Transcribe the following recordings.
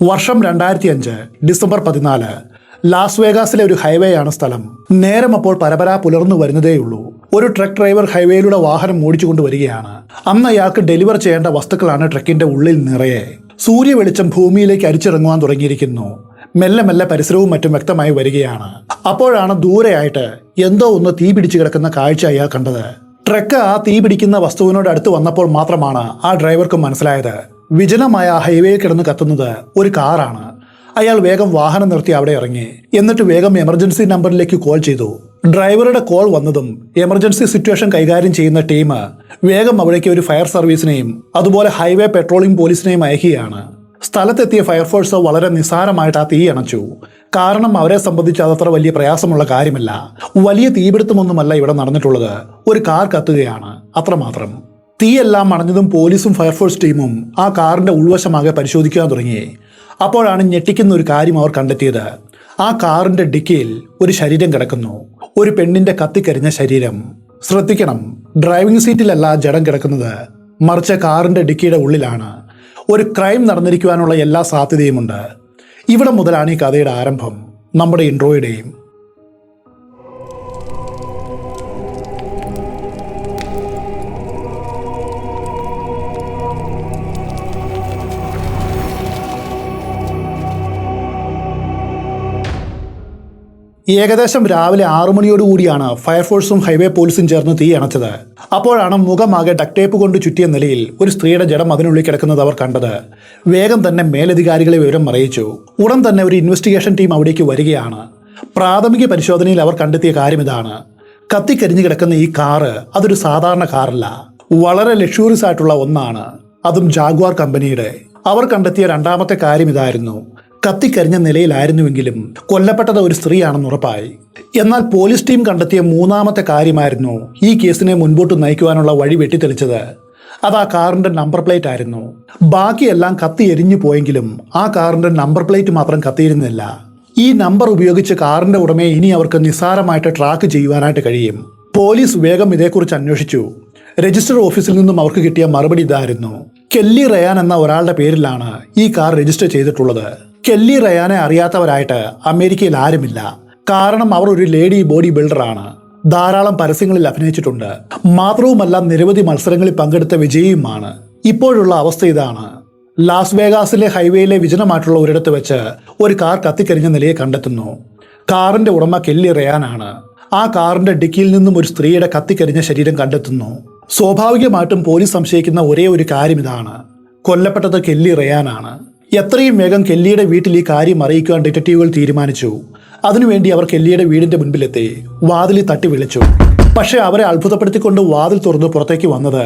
വർഷം 2005 December 14. Las വേഗാസിലെ ഒരു highway ആണ് സ്ഥലം. നേരം അപ്പോൾ പരപരാ പുലർന്നു വരുന്നതേയുള്ളൂ. ഒരു ട്രക്ക് ഡ്രൈവർ ഹൈവേയിലൂടെ വാഹനം ഓടിച്ചുകൊണ്ട് വരികയാണ്. അന്ന് അയാൾക്ക് ഡെലിവർ ചെയ്യേണ്ട വസ്തുക്കളാണ് ട്രക്കിന്റെ ഉള്ളിൽ നിറയെ. സൂര്യ വെളിച്ചം ഭൂമിയിലേക്ക് അരിച്ചിറങ്ങുവാൻ തുടങ്ങിയിരിക്കുന്നു. മെല്ലെ മെല്ലെ പരിസരവും മറ്റും വ്യക്തമായി വരികയാണ്. അപ്പോഴാണ് ദൂരെയായിട്ട് എന്തോ ഒന്ന് തീ പിടിച്ചു കിടക്കുന്ന കാഴ്ച അയാൾ കണ്ടത്. ട്രക്ക് ആ തീ പിടിക്കുന്ന വസ്തുവിനോട് അടുത്ത് വന്നപ്പോൾ മാത്രമാണ് ആ ഡ്രൈവർക്ക് മനസ്സിലായത് വിജനമായ ഹൈവേയിൽ കിടന്ന് കത്തുന്നത് ഒരു കാറാണ്. അയാൾ വേഗം വാഹനം നിർത്തി അവിടെ ഇറങ്ങി. എന്നിട്ട് വേഗം എമർജൻസി നമ്പറിലേക്ക് കോൾ ചെയ്തു. ഡ്രൈവറുടെ കോൾ വന്നതും എമർജൻസി സിറ്റുവേഷൻ കൈകാര്യം ചെയ്യുന്ന ടീം വേഗം അവിടേക്ക് ഒരു ഫയർ സർവീസിനെയും അതുപോലെ ഹൈവേ പെട്രോളിംഗ് പോലീസിനെയും അയക്കുകയാണ്. സ്ഥലത്തെത്തിയ ഫയർഫോഴ്സ് വളരെ നിസ്സാരമായിട്ട് ആ തീ അണച്ചു. കാരണം അവരെ സംബന്ധിച്ച് അതത്ര വലിയ പ്രയാസമുള്ള കാര്യമല്ല. വലിയ തീപിടുത്തമൊന്നുമല്ല ഇവിടെ നടന്നിട്ടുള്ളത്. ഒരു കാർ കത്തുകയാണ്, അത്രമാത്രം. തീയെല്ലാം അണഞ്ഞതും പോലീസും ഫയർഫോഴ്സ് ടീമും ആ കാറിന്റെ ഉൾവശമാകെ പരിശോധിക്കാൻ തുടങ്ങി. അപ്പോഴാണ് ഞെട്ടിക്കുന്ന ഒരു കാര്യം അവർ കണ്ടെത്തിയത്. ആ കാറിന്റെ ഡിക്കിയിൽ ഒരു ശരീരം കിടക്കുന്നു. ഒരു പെണ്ണിന്റെ കത്തിക്കരിഞ്ഞ ശരീരം. ശ്രദ്ധിക്കണം, ഡ്രൈവിംഗ് സീറ്റിലല്ല ജഡം കിടക്കുന്നത്, മറിച്ച് കാറിന്റെ ഡിക്കിയുടെ ഉള്ളിലാണ്. ഒരു ക്രൈം നടന്നിരിക്കുവാനുള്ള എല്ലാ സാധ്യതയുമുണ്ട്. ഇവിടെ മുതലാണ് ഈ കഥയുടെ ആരംഭം, നമ്മുടെ ഇൻട്രോയുടെയും. ഏകദേശം രാവിലെ 6 മണിയോടുകൂടിയാണ് ഫയർഫോഴ്സും ഹൈവേ പോലീസും ചേർന്ന് തീ അണച്ചത്. അപ്പോഴാണ് മുഖമാകെ ഡക്ടേപ്പ് കൊണ്ട് ചുറ്റിയ നിലയിൽ ഒരു സ്ത്രീയുടെ ജഡം അതിനുള്ളിൽ കിടക്കുന്നത് അവർ കണ്ടത്. വേഗം തന്നെ മേലധികാരികളെ വിവരം അറിയിച്ചു. ഉടൻ തന്നെ ഒരു ഇൻവെസ്റ്റിഗേഷൻ ടീം അവിടേക്ക് വരികയാണ്. പ്രാഥമിക പരിശോധനയിൽ അവർ കണ്ടെത്തിയ കാര്യം ഇതാണ്. കത്തിക്കരിഞ്ഞു കിടക്കുന്ന ഈ കാറ് അതൊരു സാധാരണ കാറല്ല, വളരെ ലക്ഷൂറിയസ് ആയിട്ടുള്ള ഒന്നാണ്, അതും ജാഗ്വാർ കമ്പനിയുടെ. അവർ കണ്ടെത്തിയ രണ്ടാമത്തെ കാര്യം ഇതായിരുന്നു. കത്തിക്കരിഞ്ഞ നിലയിലായിരുന്നുവെങ്കിലും കൊല്ലപ്പെട്ടത് ഒരു സ്ത്രീയാണെന്ന് ഉറപ്പായി. എന്നാൽ പോലീസ് ടീം കണ്ടെത്തിയ മൂന്നാമത്തെ കാര്യമായിരുന്നു ഈ കേസിനെ മുൻപോട്ട് നയിക്കുവാനുള്ള വഴി വെട്ടിത്തെളിച്ചത്. അത് ആ കാറിന്റെ നമ്പർ പ്ലേറ്റ് ആയിരുന്നു. ബാക്കിയെല്ലാം കത്തി എരിഞ്ഞു പോയെങ്കിലും ആ കാറിന്റെ നമ്പർ പ്ലേറ്റ് മാത്രം കത്തിയിരുന്നില്ല. ഈ നമ്പർ ഉപയോഗിച്ച് കാറിന്റെ ഉടമയെ ഇനി അവർക്ക് നിസ്സാരമായിട്ട് ട്രാക്ക് ചെയ്യുവാനായിട്ട് കഴിയും. പോലീസ് വേഗം ഇതേക്കുറിച്ച് അന്വേഷിച്ചു. രജിസ്റ്റർ ഓഫീസിൽ നിന്നും അവർക്ക് കിട്ടിയ മറുപടി ഇതായിരുന്നു. കെല്ലി റയാൻ എന്ന ഒരാളുടെ പേരിലാണ് ഈ കാർ രജിസ്റ്റർ ചെയ്തിട്ടുള്ളത്. കെല്ലി റയാനെ അറിയാത്തവരായിട്ട് അമേരിക്കയിൽ ആരുമില്ല. കാരണം അവർ ഒരു ലേഡി ബോഡി ബിൽഡറാണ്. ധാരാളം പരസ്യങ്ങളിൽ അഭിനയിച്ചിട്ടുണ്ട്. മാത്രവുമല്ല നിരവധി മത്സരങ്ങളിൽ പങ്കെടുത്ത വിജയിയുമാണ്. ഇപ്പോഴുള്ള അവസ്ഥ ഇതാണ്. ലാസ് വേഗാസിലെ ഹൈവേയിലെ വിജനമായിട്ടുള്ള ഒരിടത്ത് വെച്ച് ഒരു കാർ കത്തിക്കരിഞ്ഞ നിലയെ കണ്ടെത്തുന്നു. കാറിന്റെ ഉടമ കെല്ലി റയാനാണ്. ആ കാറിന്റെ ഡിക്കിയിൽ നിന്നും ഒരു സ്ത്രീയുടെ കത്തിക്കരിഞ്ഞ ശരീരം കണ്ടെത്തുന്നു. സ്വാഭാവികമായിട്ടും പോലീസ് സംശയിക്കുന്ന ഒരേ ഒരു കാര്യം ഇതാണ്. കൊല്ലപ്പെട്ടത് കെല്ലി റയാനാണ്. എത്രയും വേഗം കെല്ലിയുടെ വീട്ടിൽ ഈ കാര്യം അറിയിക്കുവാൻ ഡിറ്റക്റ്റീവുകൾ തീരുമാനിച്ചു. അതിനുവേണ്ടി അവർ കെല്ലിയുടെ വീടിന്റെ മുൻപിലെത്തി വാതിലിൽ തട്ടി വിളിച്ചു. പക്ഷെ അവരെ അത്ഭുതപ്പെടുത്തിക്കൊണ്ട് വാതിൽ തുറന്ന് പുറത്തേക്ക് വന്നത്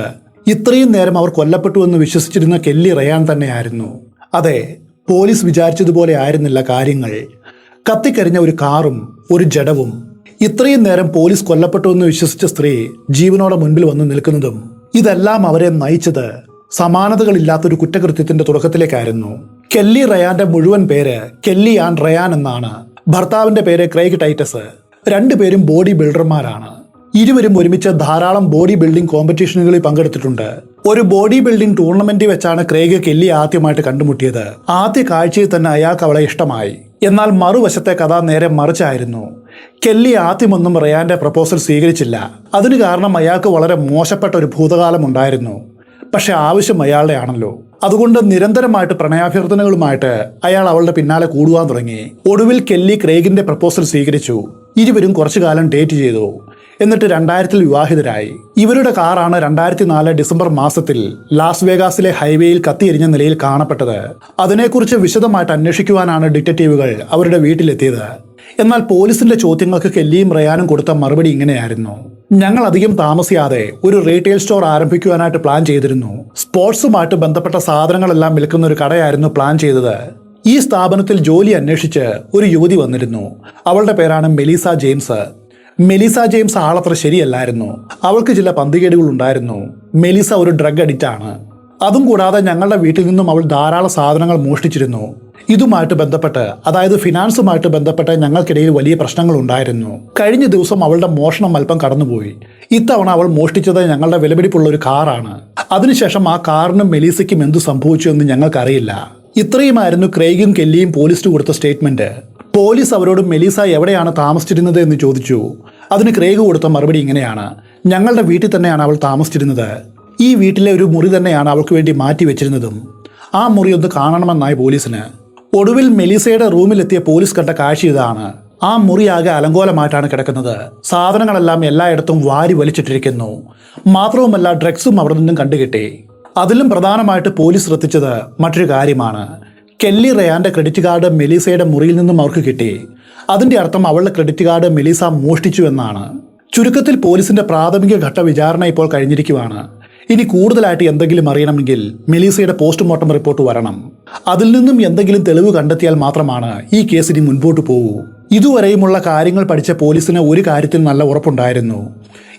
ഇത്രയും നേരം അവർ കൊല്ലപ്പെട്ടു എന്ന് വിശ്വസിച്ചിരുന്ന കെല്ലി റയാൻ തന്നെയായിരുന്നു. അതെ, പോലീസ് വിചാരിച്ചതുപോലെ ആയിരുന്നില്ല കാര്യങ്ങൾ. കത്തിക്കരിഞ്ഞ ഒരു കാറും ഒരു ജഡവും. ഇത്രയും നേരം പോലീസ് കൊല്ലപ്പെട്ടു എന്ന് വിശ്വസിച്ച സ്ത്രീ ജീവനോടെ മുൻപിൽ വന്ന് നിൽക്കുന്നതും. ഇതെല്ലാം അവരെ നയിച്ചത് സമാനതകളില്ലാത്തൊരു കുറ്റകൃത്യത്തിന്റെ തുടക്കത്തിലേക്കായിരുന്നു. കെല്ലി റയാന്റെ മുഴുവൻ പേര് കെല്ലി ആൻ റയാൻ എന്നാണ്. ഭർത്താവിന്റെ പേര് ക്രെയ്ഗ് ടൈറ്റസ്. രണ്ടുപേരും ബോഡി ബിൽഡർമാരാണ്. ഇരുവരും ഒരുമിച്ച് ധാരാളം ബോഡി ബിൽഡിംഗ് കോമ്പറ്റീഷനുകളിൽ പങ്കെടുത്തിട്ടുണ്ട്. ഒരു ബോഡി ബിൽഡിംഗ് ടൂർണമെന്റിൽ വെച്ചാണ് ക്രെയ്ഗ് കെല്ലി ആദ്യമായിട്ട് കണ്ടുമുട്ടിയത്. ആദ്യ കാഴ്ചയിൽ തന്നെ അയാൾക്ക് അവളെ ഇഷ്ടമായി. എന്നാൽ മറുവശത്തെ കഥ നേരെ മറിച്ചായിരുന്നു. കെല്ലി ആദ്യമൊന്നും റയാന്റെ പ്രപ്പോസൽ സ്വീകരിച്ചില്ല. അതിന് കാരണം അയാൾക്ക് വളരെ മോശപ്പെട്ട ഒരു ഭൂതകാലം ഉണ്ടായിരുന്നു. പക്ഷെ ആവശ്യം അയാളുടെ ആണല്ലോ. അതുകൊണ്ട് നിരന്തരമായിട്ട് പ്രണയാഭ്യർത്ഥനകളുമായിട്ട് അയാൾ അവളുടെ പിന്നാലെ കൂടുവാൻ തുടങ്ങി. ഒടുവിൽ കെല്ലി ക്രെയ്ഗിന്റെ പ്രപ്പോസൽ സ്വീകരിച്ചു. ഇരുവരും കുറച്ചു കാലം ഡേറ്റ് ചെയ്തു. എന്നിട്ട് 2000 വിവാഹിതരായി. ഇവരുടെ കാറാണ് 2004 ഡിസംബർ മാസത്തിൽ ലാസ് വേഗാസിലെ ഹൈവേയിൽ കത്തിയെരിഞ്ഞ നിലയിൽ കാണപ്പെട്ടത്. അതിനെക്കുറിച്ച് വിശദമായിട്ട് അന്വേഷിക്കുവാനാണ് ഡിറ്റക്റ്റീവുകൾ അവരുടെ വീട്ടിലെത്തിയത്. എന്നാൽ പോലീസിന്റെ ചോദ്യങ്ങൾക്ക് കെല്ലിയും റയാനും കൊടുത്ത മറുപടി ഇങ്ങനെയായിരുന്നു. ഞങ്ങൾ അധികം താമസിയാതെ ഒരു റീറ്റെയിൽ സ്റ്റോർ ആരംഭിക്കുവാനായിട്ട് പ്ലാൻ ചെയ്തിരുന്നു. സ്പോർട്സുമായിട്ട് ബന്ധപ്പെട്ട സാധനങ്ങളെല്ലാം വിൽക്കുന്ന ഒരു കടയായിരുന്നു പ്ലാൻ ചെയ്തത്. ഈ സ്ഥാപനത്തിൽ ജോലി അന്വേഷിച്ച് ഒരു യുവതി വന്നിരുന്നു. അവളുടെ പേരാണ് മെലീസ ജെയിംസ്. മെലീസ ജെയിംസ് ആളത്ര ശരിയല്ലായിരുന്നു. അവൾക്ക് ചില പന്തികേടുകൾ ഉണ്ടായിരുന്നു. മെലീസ ഒരു ഡ്രഗ് അഡിക്റ്റ് ആണ്. അതും കൂടാതെ ഞങ്ങളുടെ വീട്ടിൽ നിന്നും അവൾ ധാരാളം സാധനങ്ങൾ മോഷ്ടിച്ചിരുന്നു. ഇതുമായിട്ട് ബന്ധപ്പെട്ട്, അതായത് ഫിനാൻസുമായിട്ട് ബന്ധപ്പെട്ട് ഞങ്ങൾക്കിടയിൽ വലിയ പ്രശ്നങ്ങൾ ഉണ്ടായിരുന്നു. കഴിഞ്ഞ ദിവസം അവളുടെ മോഷണം അല്പം കടന്നുപോയി. ഇത്തവണ അവൾ മോഷ്ടിച്ചത് ഞങ്ങളുടെ വിലപിടിപ്പുള്ള ഒരു കാറാണ്. അതിനുശേഷം ആ കാറിനും മെലീസയ്ക്കും എന്തു സംഭവിച്ചു എന്ന് ഞങ്ങൾക്കറിയില്ല. ഇത്രയുമായിരുന്നു ക്രെയ്ഗും കെല്ലിയും പോലീസിന് കൊടുത്ത സ്റ്റേറ്റ്മെന്റ്. പോലീസ് അവരോട് മെലീസ എവിടെയാണ് താമസിച്ചിരുന്നത് എന്ന് ചോദിച്ചു. അതിന് ക്രെയ്ഗ് കൊടുത്ത മറുപടി ഇങ്ങനെയാണ്: ഞങ്ങളുടെ വീട്ടിൽ തന്നെയാണ് അവൾ താമസിച്ചിരുന്നത്. ഈ വീട്ടിലെ ഒരു മുറി തന്നെയാണ് അവൾക്ക് വേണ്ടി മാറ്റി വെച്ചിരുന്നതും. ആ മുറി ഒന്ന് കാണണമെന്നായി പോലീസിന്. ഒടുവിൽ മെലീസയുടെ റൂമിലെത്തിയ പോലീസ് കണ്ട കാഴ്ച ഇതാണ്. ആ മുറി ആകെ അലങ്കോലമായിട്ടാണ് കിടക്കുന്നത്. സാധനങ്ങളെല്ലാം എല്ലായിടത്തും വാരി വലിച്ചിട്ടിരിക്കുന്നു. മാത്രവുമല്ല ഡ്രഗ്സും അവിടെ നിന്നും കണ്ടുകിട്ടി. അതിലും പ്രധാനമായിട്ട് പോലീസ് ശ്രദ്ധിച്ചത് മറ്റൊരു കാര്യമാണ്. കെല്ലി റയാന്റെ ക്രെഡിറ്റ് കാർഡ് മെലീസയുടെ മുറിയിൽ നിന്നും അവർക്ക് കിട്ടി. അതിന്റെ അർത്ഥം അവളുടെ ക്രെഡിറ്റ് കാർഡ് മെലീസ മോഷ്ടിച്ചു എന്നാണ്. ചുരുക്കത്തിൽ പോലീസിന്റെ പ്രാഥമിക ഘട്ട വിചാരണ ഇപ്പോൾ കഴിഞ്ഞിരിക്കുകയാണ്. ഇനി കൂടുതലായിട്ട് എന്തെങ്കിലും അറിയണമെങ്കിൽ മെലീസയുടെ പോസ്റ്റ്മോർട്ടം റിപ്പോർട്ട് വരണം. അതിൽ നിന്നും എന്തെങ്കിലും തെളിവ് കണ്ടെത്തിയാൽ മാത്രമാണ് ഈ കേസ് ഇനി മുൻപോട്ട് പോകൂ. ഇതുവരെയുമുള്ള കാര്യങ്ങൾ പഠിച്ച പോലീസിന് ഒരു കാര്യത്തിൽ നല്ല ഉറപ്പുണ്ടായിരുന്നു: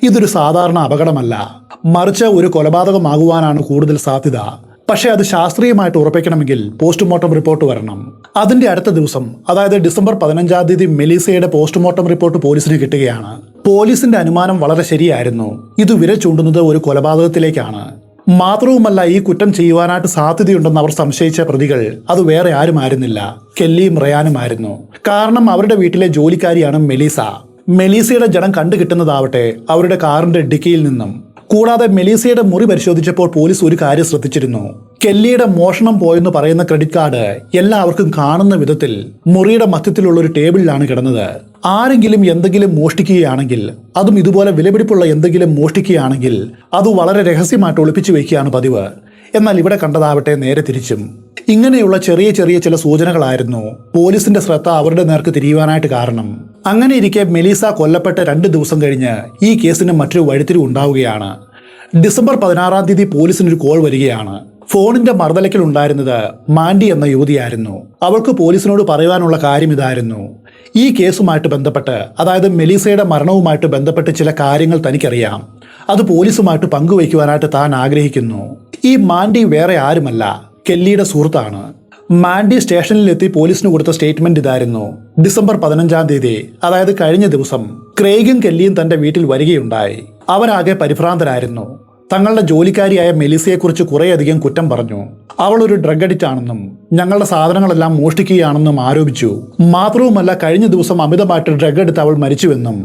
ഇതൊരു സാധാരണ അപകടമല്ല, മറിച്ച് ഒരു കൊലപാതകമാകുവാനാണ് കൂടുതൽ സാധ്യത. പക്ഷേ അത് ശാസ്ത്രീയമായിട്ട് ഉറപ്പിക്കണമെങ്കിൽ പോസ്റ്റ്മോർട്ടം റിപ്പോർട്ട് വരണം. അതിന്റെ അടുത്ത ദിവസം, അതായത് ഡിസംബർ 15-ാം തീയതി മെലീസയുടെ പോസ്റ്റ്മോർട്ടം റിപ്പോർട്ട് പോലീസിന് കിട്ടുകയാണ്. പോലീസിന്റെ അനുമാനം വളരെ ശരിയായിരുന്നു. ഇത് വിരൽ ചൂണ്ടുന്നത് ഒരു കൊലപാതകത്തിലേക്കാണ്. മാത്രവുമല്ല, ഈ കുറ്റം ചെയ്യുവാനായിട്ട് സാധ്യതയുണ്ടെന്ന് അവർ സംശയിച്ച പ്രതികൾ അത് വേറെ ആരുമായിരുന്നില്ല, കെല്ലിയും റയാനുമായിരുന്നു. കാരണം അവരുടെ വീട്ടിലെ ജോലിക്കാരിയാണ് മെലീസ. മെലീസയുടെ ജഡം കണ്ടുകിട്ടുന്നതാവട്ടെ അവരുടെ കാറിന്റെ ഡിക്കിയിൽ നിന്നും. കൂടാതെ മെലീസയുടെ മുറി പരിശോധിച്ചപ്പോൾ പോലീസ് ഒരു കാര്യം ശ്രദ്ധിച്ചിരുന്നു. കെല്ലിയുടെ മോഷണം പോയെന്ന് പറയുന്ന ക്രെഡിറ്റ് കാർഡ് എല്ലാവർക്കും കാണുന്ന വിധത്തിൽ മുറിയുടെ മധ്യത്തിലുള്ള ഒരു ടേബിളിലാണ് കിടന്നത്. ആരെങ്കിലും എന്തെങ്കിലും മോഷ്ടിക്കുകയാണെങ്കിൽ, അതും ഇതുപോലെ വിലപിടിപ്പുള്ള എന്തെങ്കിലും മോഷ്ടിക്കുകയാണെങ്കിൽ അത് വളരെ രഹസ്യമായിട്ട് ഒളിപ്പിച്ചു വയ്ക്കുകയാണ് പതിവ്. എന്നാൽ ഇവിടെ കണ്ടതാവട്ടെ നേരെ തിരിച്ചും. ഇങ്ങനെയുള്ള ചെറിയ ചെറിയ ചില സൂചനകളായിരുന്നു പോലീസിന്റെ ശ്രദ്ധ അവരുടെ നേർക്ക് തിരിയുവാനായിട്ട് കാരണം. അങ്ങനെ ഇരിക്കെ മെലീസ കൊല്ലപ്പെട്ട 2 ദിവസം കഴിഞ്ഞ് ഈ കേസിന് മറ്റൊരു വഴിത്തിരിവ് ഉണ്ടാവുകയാണ്. ഡിസംബർ 16-ാം തീയതി പോലീസിനൊരു കോൾ വരികയാണ്. ഫോണിന്റെ മറുതലയ്ക്കൽ ഉണ്ടായിരുന്നത് മാൻഡി എന്ന യുവതിയായിരുന്നു. അവൾക്ക് പോലീസിനോട് പറയുവാനുള്ള കാര്യം ഇതായിരുന്നു: ഈ കേസുമായിട്ട് ബന്ധപ്പെട്ട്, അതായത് മെലീസയുടെ മരണവുമായിട്ട് ബന്ധപ്പെട്ട് ചില കാര്യങ്ങൾ തനിക്കറിയാം. അത് പോലീസുമായിട്ട് പങ്കുവയ്ക്കുവാനായിട്ട് താൻ ആഗ്രഹിക്കുന്നു. ഈ മാൻഡി വേറെ ആരുമല്ല, കെല്ലിയുടെ സുഹൃത്താണ്. മാൻഡി സ്റ്റേഷനിലെത്തി പോലീസിന് കൊടുത്ത സ്റ്റേറ്റ്മെന്റ് ഇതായിരുന്നു: ഡിസംബർ 15-ാം തീയതി, അതായത് കഴിഞ്ഞ ദിവസം, ക്രെയ്ഗും കെല്ലിയും തന്റെ വീട്ടിൽ വരികയുണ്ടായി. അവരാകെ പരിഭ്രാന്തരായിരുന്നു. തങ്ങളുടെ ജോലിക്കാരിയായ മെലീസയെക്കുറിച്ച് കുറേയധികം കുറ്റം പറഞ്ഞു. അവൾ ഒരു ഡ്രഗ് അഡിക്റ്റ് ആണെന്നും ഞങ്ങളുടെ സാധനങ്ങളെല്ലാം മോഷ്ടിക്കുകയാണെന്നും ആരോപിച്ചു. മാത്രവുമല്ല, കഴിഞ്ഞ ദിവസം അമിതമായിട്ട് ഡ്രഗ് എടുത്ത് അവൾ മരിച്ചുവെന്നും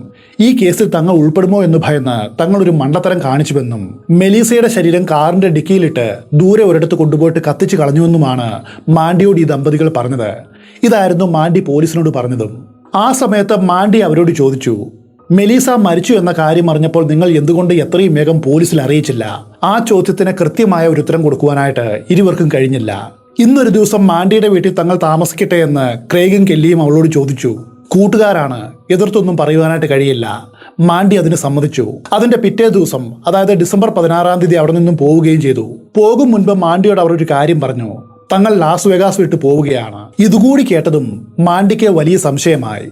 ഈ കേസിൽ തങ്ങൾ ഉൾപ്പെടുമോ എന്ന് ഭയന്ന് തങ്ങളൊരു മണ്ടത്തരം കാണിച്ചുവെന്നും മെലീസയുടെ ശരീരം കാറിന്റെ ഡിക്കിയിലിട്ട് ദൂരെ ഒരിടത്ത് കൊണ്ടുപോയിട്ട് കത്തിച്ചു കളഞ്ഞുവെന്നുമാണ് മാൻഡിയോട് ഈ ദമ്പതികൾ പറഞ്ഞത്. ഇതായിരുന്നു മാൻഡി പോലീസിനോട് പറഞ്ഞതും. ആ സമയത്ത് മാൻഡി അവരോട് ചോദിച്ചു: മെലീസ മരിച്ചു എന്ന കാര്യം അറിഞ്ഞപ്പോൾ നിങ്ങൾ എന്തുകൊണ്ട് എത്രയും വേഗം പോലീസിൽ അറിയിച്ചില്ല? ആ ചോദ്യത്തിന് കൃത്യമായ ഒരു ഉത്തരം കൊടുക്കുവാനായിട്ട് ഇരുവർക്കും കഴിഞ്ഞില്ല. ഇന്നൊരു ദിവസം മാൻഡിയുടെ വീട്ടിൽ തങ്ങൾ താമസിക്കട്ടെ എന്ന് ക്രെയ്ഗും കെല്ലിയും അവളോട് ചോദിച്ചു. കൂട്ടുകാരാണ്, എതിർത്തൊന്നും പറയുവാനായിട്ട് കഴിയില്ല. മാൻഡി അതിന് സമ്മതിച്ചു. അതിന്റെ പിറ്റേ ദിവസം, അതായത് ഡിസംബർ 16-ാം തീയതി അവിടെ നിന്നും പോവുകയും ചെയ്തു. പോകും മുൻപ് മാൻഡിയോട് അവർ ഒരു കാര്യം പറഞ്ഞു: തങ്ങൾ ലാസ് വേഗാസ് വിട്ട് പോവുകയാണ്. ഇതുകൂടി കേട്ടതും മാൻഡിക്ക് വലിയ സംശയമായി.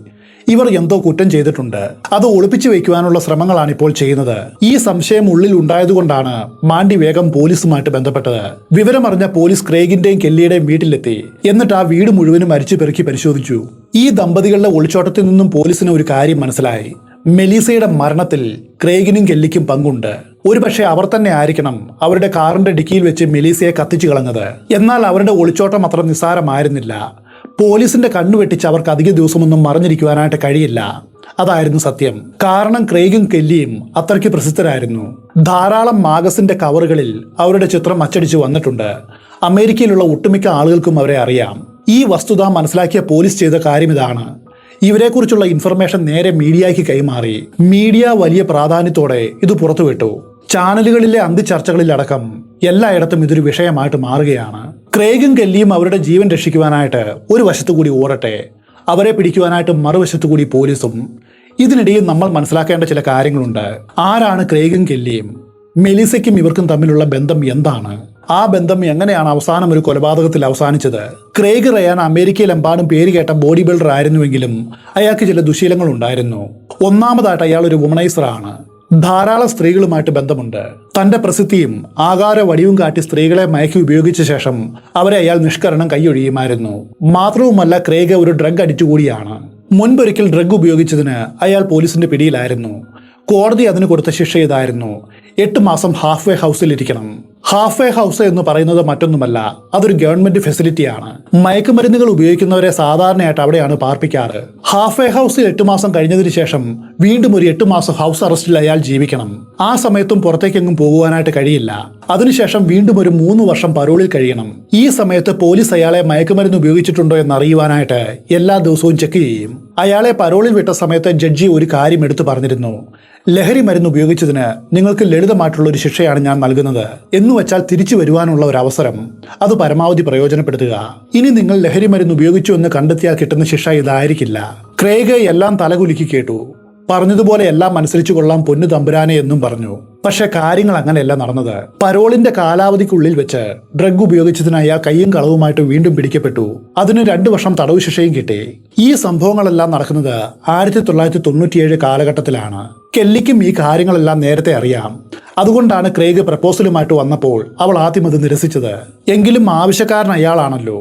ഇവർ എന്തോ കുറ്റം ചെയ്തിട്ടുണ്ട്, അത് ഒളിപ്പിച്ചു വയ്ക്കുവാനുള്ള ശ്രമങ്ങളാണ് ഇപ്പോൾ ചെയ്യുന്നത്. ഈ സംശയം ഉള്ളിൽ ഉണ്ടായതുകൊണ്ടാണ് മാൻഡി വേഗം പോലീസുമായിട്ട് ബന്ധപ്പെട്ടത്. വിവരമറിഞ്ഞ പോലീസ് ക്രെയ്ഗിന്റെയും കെല്ലിയുടെയും വീട്ടിലെത്തി. എന്നിട്ട് ആ വീട് മുഴുവനും അരിച്ചു പെറുക്കി പരിശോധിച്ചു. ഈ ദമ്പതികളുടെ ഒളിച്ചോട്ടത്തിൽ നിന്നും പോലീസിന് ഒരു കാര്യം മനസ്സിലായി: മെലീസയുടെ മരണത്തിൽ ക്രെയ്ഗിനും കെല്ലിക്കും പങ്കുണ്ട്. ഒരുപക്ഷെ അവർ തന്നെ ആയിരിക്കണം അവരുടെ കാറിന്റെ ഡിക്കിയിൽ വെച്ച് മെലീസയെ കത്തിച്ചു കളഞ്ഞത്. എന്നാൽ അവരുടെ ഒളിച്ചോട്ടം അത്ര നിസ്സാരമായിരുന്നില്ല. പോലീസിന്റെ കണ്ണു വെട്ടിച്ച് അവർക്ക് അധിക ദിവസമൊന്നും മറഞ്ഞിരിക്കുവാനായിട്ട് കഴിയില്ല. അതായിരുന്നു സത്യം. കാരണം ക്രെയ്ഗും കെല്ലിയും അത്രയ്ക്ക് പ്രസിദ്ധരായിരുന്നു. ധാരാളം മാഗസിന്റെ കവറുകളിൽ അവരുടെ ചിത്രം അച്ചടിച്ചു വന്നിട്ടുണ്ട്. അമേരിക്കയിലുള്ള ഒട്ടുമിക്ക ആളുകൾക്കും അവരെ അറിയാം. ഈ വസ്തുത മനസ്സിലാക്കിയ പോലീസ് ചെയ്ത കാര്യം ഇതാണ്: ഇവരെക്കുറിച്ചുള്ള ഇൻഫർമേഷൻ നേരെ മീഡിയയ്ക്ക് കൈമാറി. മീഡിയ വലിയ പ്രാധാന്യത്തോടെ ഇത് പുറത്തുവിട്ടു. ചാനലുകളിലെ അന്തിച്ചർച്ചകളിലടക്കം എല്ലായിടത്തും ഇതൊരു വിഷയമായിട്ട് മാറുകയാണ്. ക്രെയ്ഗും കെല്ലിയും അവരുടെ ജീവൻ രക്ഷിക്കുവാനായിട്ട് ഒരു വശത്തുകൂടി ഓടട്ടെ, അവരെ പിടിക്കുവാനായിട്ട് മറുവശത്തുകൂടി പോലീസും. ഇതിനിടയിൽ നമ്മൾ മനസ്സിലാക്കേണ്ട ചില കാര്യങ്ങളുണ്ട്. ആരാണ് ക്രെയ്ഗും കെല്ലിയും? മെലീസയ്ക്കും ഇവർക്കും തമ്മിലുള്ള ബന്ധം എന്താണ്? ആ ബന്ധം എങ്ങനെയാണ് അവസാനം ഒരു കൊലപാതകത്തിൽ അവസാനിച്ചത്? ക്രെയ്ഗ് റയാൻ അമേരിക്കയിലെമ്പാടും പേര് കേട്ട ബോഡി ബിൽഡർ ആയിരുന്നുവെങ്കിലും അയാൾക്ക് ചില ദുശീലങ്ങൾ ഉണ്ടായിരുന്നു. ഒന്നാമതായിട്ട് അയാൾ ഒരു വുമണൈസർ ആണ്. ധാരാളം സ്ത്രീകളുമായിട്ട് ബന്ധമുണ്ട്. തന്റെ പ്രസിദ്ധിയും ആകാര വടിവും കാട്ടി സ്ത്രീകളെ മയക്കി ഉപയോഗിച്ച ശേഷം അവരെ അയാൾ നിഷ്കരണം കൈയൊഴിയുമായിരുന്നു. മാത്രവുമല്ല, ക്രെയ്ഗ് ഒരു ഡ്രഗ് അഡിക്റ്റ് കൂടിയാണ്. മുൻപൊരിക്കൽ ഡ്രഗ് ഉപയോഗിച്ചതിന് അയാൾ പോലീസിന്റെ പിടിയിലായിരുന്നു. കോടതി അതിന് കൊടുത്ത ശിക്ഷ ഇതായിരുന്നു: 8 മാസം ഹാഫ് വേ ഹൗസിലിരിക്കണം. ഹാഫ് വേ ഹൗസ് എന്ന് പറയുന്നത് മറ്റൊന്നുമല്ല, അതൊരു ഗവൺമെന്റ് ഫെസിലിറ്റിയാണ്. മയക്കുമരുന്നുകൾ ഉപയോഗിക്കുന്നവരെ സാധാരണയായിട്ട് അവിടെയാണ് പാർപ്പിക്കാറ്. ഹാഫ് വേ ഹൗസിൽ 8 മാസം കഴിഞ്ഞതിന് ശേഷം വീണ്ടും ഒരു 8 മാസം ഹൗസ് അറസ്റ്റിൽ അയാൾ ജീവിക്കണം. ആ സമയത്തും പുറത്തേക്കെങ്ങും പോകുവാനായിട്ട് കഴിയില്ല. അതിനുശേഷം വീണ്ടും ഒരു 3 വർഷം പരോളിൽ കഴിയണം. ഈ സമയത്ത് പോലീസ് അയാളെ മയക്കുമരുന്ന് ഉപയോഗിച്ചിട്ടുണ്ടോ എന്ന് അറിയുവാനായിട്ട് എല്ലാ ദിവസവും ചെക്ക് ചെയ്യും. അയാളെ പരോളിൽ വിട്ട സമയത്ത് ജഡ്ജി ഒരു കാര്യം എടുത്തു പറഞ്ഞിരുന്നു. ലഹരി മരുന്ന് ഉപയോഗിച്ചതിന് നിങ്ങൾക്ക് ലളിതമായിട്ടുള്ള ഒരു ശിക്ഷയാണ് ഞാൻ നൽകുന്നത്. എന്നുവെച്ചാൽ തിരിച്ചു വരുവാനുള്ള ഒരു അവസരം അത് പരമാവധി പ്രയോജനപ്പെടുത്തുക. ഇനി നിങ്ങൾ ലഹരി മരുന്ന് ഉപയോഗിച്ചു എന്ന് കണ്ടെത്തിയാൽ കിട്ടുന്ന ശിക്ഷ ഇതായിരിക്കില്ല. ക്രേഗ് എല്ലാം തലകുലുക്കി കേട്ടു. പറഞ്ഞതുപോലെ എല്ലാം അനുസരിച്ചു കൊള്ളാം പൊന്നു തമ്പുരാനെ എന്നും പറഞ്ഞു. പക്ഷെ കാര്യങ്ങൾ അങ്ങനെയല്ല നടന്നത്. പരോളിന്റെ കാലാവധിക്കുള്ളിൽ വെച്ച് ഡ്രഗ് ഉപയോഗിച്ചതിന് അയാൾ കയ്യും കളവുമായിട്ട് വീണ്ടും പിടിക്കപ്പെട്ടു. അതിന് 2 വർഷം തടവ് ശിക്ഷയും കിട്ടി. ഈ സംഭവങ്ങളെല്ലാം നടക്കുന്നത് 1997 കാലഘട്ടത്തിലാണ്. കെല്ലിക്കും ഈ കാര്യങ്ങളെല്ലാം നേരത്തെ അറിയാം. അതുകൊണ്ടാണ് ക്രേഗ് പ്രപ്പോസലുമായിട്ട് വന്നപ്പോൾ അവൾ ആദ്യം അത് നിരസിച്ചത്. എങ്കിലും ആവശ്യക്കാരൻ അയാളാണല്ലോ.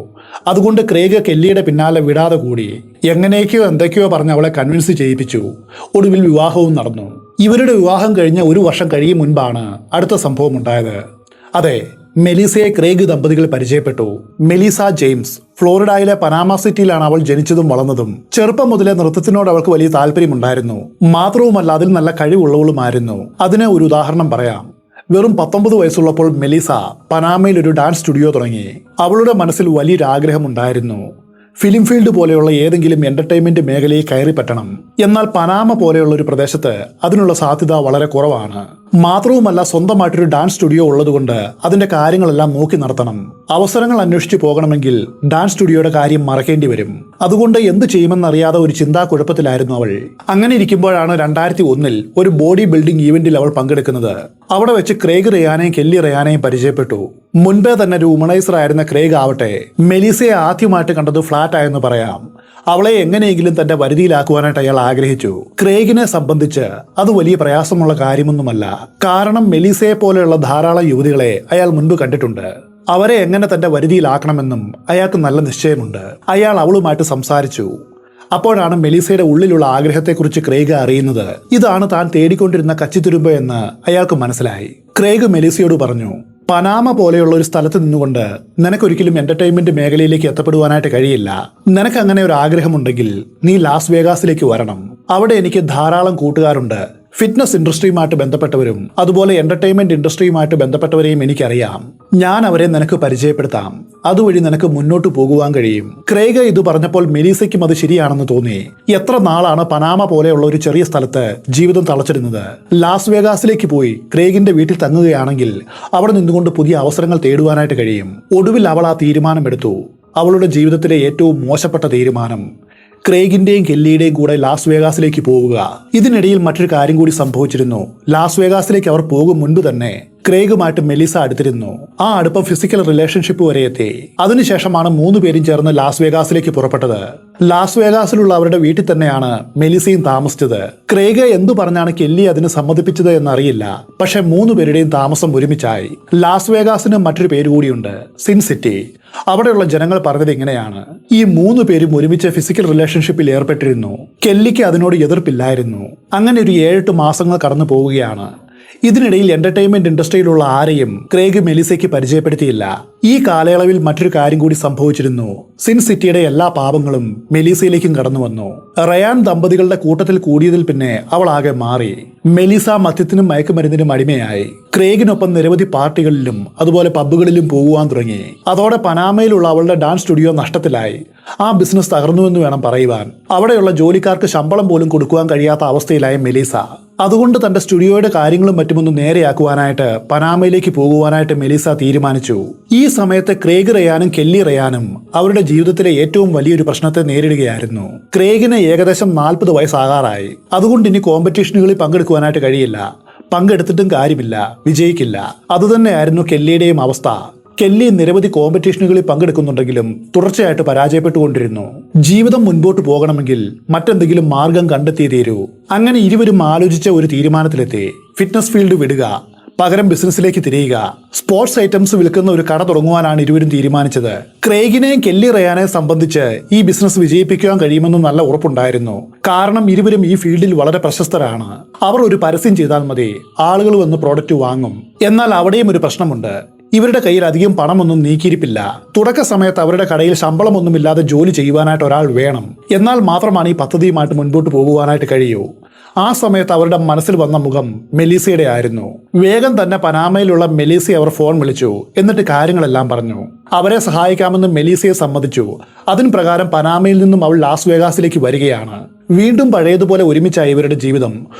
അതുകൊണ്ട് ക്രേഗ് കെല്ലിയുടെ പിന്നാലെ വിടാതെ കൂടി എങ്ങനെയൊക്കെയോ എന്തൊക്കെയോ പറഞ്ഞ് അവളെ കൺവിൻസ് ചെയ്യിപ്പിച്ചു. ഒടുവിൽ വിവാഹവും നടന്നു. ഇവരുടെ വിവാഹം കഴിഞ്ഞ 1 വർഷം കഴിയും മുൻപാണ് അടുത്ത സംഭവം ഉണ്ടായത്. അതെ, മെലീസയെ ക്രേഗ് ദമ്പതികൾ പരിചയപ്പെട്ടു. മെലീസ ജെയിംസ് ഫ്ലോറിഡയിലെ പനാമ സിറ്റിയിലാണ് അവൾ ജനിച്ചതും വളർന്നതും. ചെറുപ്പം മുതലേ നൃത്തത്തിനോട് അവൾക്ക് വലിയ താല്പര്യമുണ്ടായിരുന്നു. മാത്രവുമല്ല അതിൽ നല്ല കഴിവുള്ളവളുമായിരുന്നു. അതിന് ഒരു ഉദാഹരണം പറയാം. വെറും 19 വയസ്സുള്ളപ്പോൾ മെലീസ പനാമയിൽ ഒരു ഡാൻസ് സ്റ്റുഡിയോ തുടങ്ങി. അവളുടെ മനസ്സിൽ വലിയൊരു ആഗ്രഹമുണ്ടായിരുന്നു. ഫിലിം ഫീൽഡ് പോലെയുള്ള ഏതെങ്കിലും എന്റർടൈൻമെന്റ് മേഖലയിൽ കയറി പറ്റണം. എന്നാൽ പനാമ പോലെയുള്ള ഒരു പ്രദേശത്ത് അതിനുള്ള സാധ്യത വളരെ കുറവാണ്. മാത്രവുമല്ല സ്വന്തമായിട്ടൊരു ഡാൻസ് സ്റ്റുഡിയോ ഉള്ളതുകൊണ്ട് അതിന്റെ കാര്യങ്ങളെല്ലാം നോക്കി നടത്തണം. അവസരങ്ങൾ അന്വേഷിച്ചു പോകണമെങ്കിൽ ഡാൻസ് സ്റ്റുഡിയോയുടെ കാര്യം മറക്കേണ്ടി വരും. അതുകൊണ്ട് എന്ത് ചെയ്യുമെന്നറിയാതെ ഒരു ചിന്താക്കുഴപ്പത്തിലായിരുന്നു അവൾ. അങ്ങനെ ഇരിക്കുമ്പോഴാണ് 2001 ഒരു ബോഡി ബിൽഡിംഗ് ഈവന്റിൽ അവൾ പങ്കെടുക്കുന്നത്. അവിടെ വെച്ച് ക്രേഗ് റയാനെയും കെല്ലി റയാനെയും പരിചയപ്പെട്ടു. മുൻപേ തന്നെ ഒരു വുമണൈസർ ആയിരുന്ന ക്രേഗ് ആവട്ടെ മെലീസയെ ആദ്യമായിട്ട് കണ്ടത് ഫ്ലാറ്റ് ആയെന്ന് പറയാം. അവളെ എങ്ങനെയെങ്കിലും തന്റെ വരുതിയിലാക്കുവാനായിട്ട് അയാൾ ആഗ്രഹിച്ചു. ക്രേഗിനെ സംബന്ധിച്ച് അത് വലിയ പ്രയാസമുള്ള കാര്യമൊന്നുമല്ല. കാരണം മെലീസയെ പോലെയുള്ള ധാരാളം യുവതികളെ അയാൾ മുൻപ് കണ്ടിട്ടുണ്ട്. അവരെ എങ്ങനെ തന്റെ വരുതിയിലാക്കണമെന്നും അയാൾക്ക് നല്ല നിശ്ചയമുണ്ട്. അയാൾ അവളുമായിട്ട് സംസാരിച്ചു. അപ്പോഴാണ് മെലീസയുടെ ഉള്ളിലുള്ള ആഗ്രഹത്തെക്കുറിച്ച് ക്രേഗ് അറിയുന്നത്. ഇതാണ് താൻ തേടിക്കൊണ്ടിരുന്ന കച്ചിത്തുരുമ്പ് എന്ന് അയാൾക്ക് മനസ്സിലായി. ക്രേഗ് മെലീസയോട് പറഞ്ഞു, പനാമ പോലെയുള്ള ഒരു സ്ഥലത്ത് നിന്നുകൊണ്ട് നിനക്കൊരിക്കലും എന്റർടൈൻമെന്റ് മേഖലയിലേക്ക് എത്തപ്പെടുവാനായിട്ട് കഴിയില്ല. നിനക്ക് അങ്ങനെ ഒരു ആഗ്രഹമുണ്ടെങ്കിൽ നീ ലാസ് വേഗാസിലേക്ക് വരണം. അവിടെ എനിക്ക് ധാരാളം കൂട്ടുകാരുണ്ട്. ഫിറ്റ്നസ് ഇൻഡസ്ട്രിയുമായിട്ട് ബന്ധപ്പെട്ടവരും അതുപോലെ എന്റർടൈൻമെന്റ് ഇൻഡസ്ട്രിയുമായിട്ട് ബന്ധപ്പെട്ടവരെയും എനിക്കറിയാം. ഞാൻ അവരെ നിനക്ക് പരിചയപ്പെടുത്താം. അതുവഴി നിനക്ക് മുന്നോട്ട് പോകുവാൻ കഴിയും. ക്രേഗ് ഇത് പറഞ്ഞപ്പോൾ മെലീസയ്ക്കും അത് ശരിയാണെന്ന് തോന്നി. എത്ര നാളാണ് പനാമ പോലെയുള്ള ഒരു ചെറിയ സ്ഥലത്ത് ജീവിതം തളച്ചിരുന്നത്. ലാസ് വേഗാസിലേക്ക് പോയി ക്രേഗിന്റെ വീട്ടിൽ തങ്ങുകയാണെങ്കിൽ അവിടെ നിന്നുകൊണ്ട് പുതിയ അവസരങ്ങൾ തേടുവാനായിട്ട് കഴിയും. ഒടുവിൽ അവൾ ആ തീരുമാനമെടുത്തു. അവളുടെ ജീവിതത്തിലെ ഏറ്റവും മോശപ്പെട്ട തീരുമാനം. ക്രേഗിന്റെയും കെല്ലിയുടെയും കൂടെ ലാസ് വേഗാസിലേക്ക് പോവുക. ഇതിനിടയിൽ മറ്റൊരു കാര്യം കൂടി സംഭവിച്ചിരുന്നു. ലാസ് വേഗാസിലേക്ക് അവർ പോകും മുൻപ് തന്നെ ക്രേഗുമായിട്ട് മെലീസ അടുത്തിരുന്നു. ആ അടുപ്പം ഫിസിക്കൽ റിലേഷൻഷിപ്പ് വരെ എത്തി. അതിനുശേഷമാണ് 3 പേരും ചേർന്ന് ലാസ് വേഗാസിലേക്ക് പുറപ്പെട്ടത്. ലാസ് വേഗാസിലുള്ള അവരുടെ വീട്ടിൽ തന്നെയാണ് മെലീസയും താമസിച്ചത്. ക്രേഗ് എന്തു പറഞ്ഞാണ് കെല്ലി അതിന് സമ്മതിപ്പിച്ചത് എന്നറിയില്ല. പക്ഷെ 3 പേരുടെയും താമസം ഒരുമിച്ചായി. ലാസ് വേഗാസിന് മറ്റൊരു പേര് കൂടിയുണ്ട്, സിൻ സിറ്റി. അവിടെയുള്ള ജനങ്ങൾ പറഞ്ഞത് ഇങ്ങനെയാണ്: ഈ 3 പേരും ഒരുമിച്ച് ഫിസിക്കൽ റിലേഷൻഷിപ്പിൽ ഏർപ്പെട്ടിരുന്നു. കെല്ലിക്ക് അതിനോട് എതിർപ്പില്ലായിരുന്നു. അങ്ങനെ ഒരു 7-8 മാസങ്ങൾ കടന്നു പോവുകയാണ്. ഇതിനിടയിൽ എന്റർടൈൻമെന്റ് ഇൻഡസ്ട്രിയിലുള്ള ആരെയും ക്രേഗ് മെലീസയ്ക്ക് പരിചയപ്പെടുത്തിയില്ല. ഈ കാലയളവിൽ മറ്റൊരു കാര്യം കൂടി സംഭവിച്ചിരുന്നു. സിൻ സിറ്റിയുടെ എല്ലാ പാപങ്ങളും മെലീസയിലേക്കും കടന്നു വന്നു. റയാൻ ദമ്പതികളുടെ കൂട്ടത്തിൽ കൂടിയതിൽ പിന്നെ അവൾ ആകെ മാറി. മെലീസ മദ്യത്തിനും മയക്കുമരുന്നിനും അടിമയായി. ക്രേഗിനൊപ്പം നിരവധി പാർട്ടികളിലും അതുപോലെ പബ്ബുകളിലും പോകുവാൻ തുടങ്ങി. അതോടെ പനാമയിലുള്ള അവളുടെ ഡാൻസ് സ്റ്റുഡിയോ നഷ്ടത്തിലായി. ആ ബിസിനസ് തകർന്നുവെന്ന് വേണം പറയുവാൻ. അവിടെയുള്ള ജോലിക്കാർക്ക് ശമ്പളം പോലും കൊടുക്കുവാൻ കഴിയാത്ത അവസ്ഥയിലായ മെലീസ. അതുകൊണ്ട് തന്റെ സ്റ്റുഡിയോയുടെ കാര്യങ്ങളും മറ്റുമൊന്ന് നേരെയാക്കുവാനായിട്ട് പനാമയിലേക്ക് പോകുവാനായിട്ട് മെലീസ തീരുമാനിച്ചു. ഈ സമയത്ത് ക്രേഗ് റയാനും കെല്ലി റയാനും അവരുടെ ജീവിതത്തിലെ ഏറ്റവും വലിയൊരു പ്രശ്നത്തെ നേരിടുകയായിരുന്നു. ക്രേഗിന് ഏകദേശം 40 വയസ്സാകാറായി. അതുകൊണ്ട് ഇനി കോമ്പറ്റീഷനുകളിൽ പങ്കെടുക്കുവാനായിട്ട് കഴിയില്ല. പങ്കെടുത്തിട്ടും കാര്യമില്ല, വിജയിക്കില്ല. അതുതന്നെയായിരുന്നു കെല്ലിയുടെയും അവസ്ഥ. കെല്ലി നിരവധി കോമ്പറ്റീഷനുകളിൽ പങ്കെടുക്കുന്നുണ്ടെങ്കിലും തുടർച്ചയായിട്ട് പരാജയപ്പെട്ടുകൊണ്ടിരുന്നു. ജീവിതം മുൻപോട്ട് പോകണമെങ്കിൽ മറ്റെന്തെങ്കിലും മാർഗം കണ്ടെത്തിയേ തീരൂ. അങ്ങനെ ഇരുവരും ആലോചിച്ച ഒരു തീരുമാനത്തിലെത്തി. ഫിറ്റ്നസ് ഫീൽഡ് വിടുക, പകരം ബിസിനസ്സിലേക്ക് തിരിയുക. സ്പോർട്സ് ഐറ്റംസ് വിൽക്കുന്ന ഒരു കട തുടങ്ങുവാനാണ് ഇരുവരും തീരുമാനിച്ചത്. ക്രേഗിനെയും കെല്ലി റയാനെ സംബന്ധിച്ച് ഈ ബിസിനസ് വിജയിപ്പിക്കാൻ കഴിയുമെന്ന് നല്ല ഉറപ്പുണ്ടായിരുന്നു. കാരണം ഇരുവരും ഈ ഫീൽഡിൽ വളരെ പ്രശസ്തരാണ്. അവർ ഒരു പരസ്യം ചെയ്താൽ മതി, ആളുകൾ വന്ന് പ്രോഡക്റ്റ് വാങ്ങും. എന്നാൽ അവിടെയും ഒരു പ്രശ്നമുണ്ട്. ഇവരുടെ കയ്യിൽ അധികം പണമൊന്നും നീക്കിയിരിപ്പില്ല. തുടക്ക സമയത്ത് അവരുടെ കടയിൽ ശമ്പളമൊന്നുമില്ലാതെ ജോലി ചെയ്യുവാനായിട്ട് ഒരാൾ വേണം. എന്നാൽ മാത്രമാണ് ഈ പദ്ധതിയുമായിട്ട് മുൻപോട്ട് പോകുവാനായിട്ട് കഴിയൂ. ആ സമയത്ത് അവരുടെ മനസ്സിൽ വന്ന മുഖം മെലീസയുടെ ആയിരുന്നു. വേഗം തന്നെ പനാമയിലുള്ള മെലീസയെ അവർ ഫോൺ വിളിച്ചു. എന്നിട്ട് കാര്യങ്ങളെല്ലാം പറഞ്ഞു. അവരെ സഹായിക്കാമെന്ന് മെലീസയെ സമ്മതിച്ചു. അതിന് പ്രകാരം പനാമയിൽ നിന്നും അവൾ ലാസ് വേഗാസിലേക്ക് വരികയാണ്. വീണ്ടും പഴയതുപോലെ ഒരുമിച്ചായി ഇവരുടെ ജീവിതം.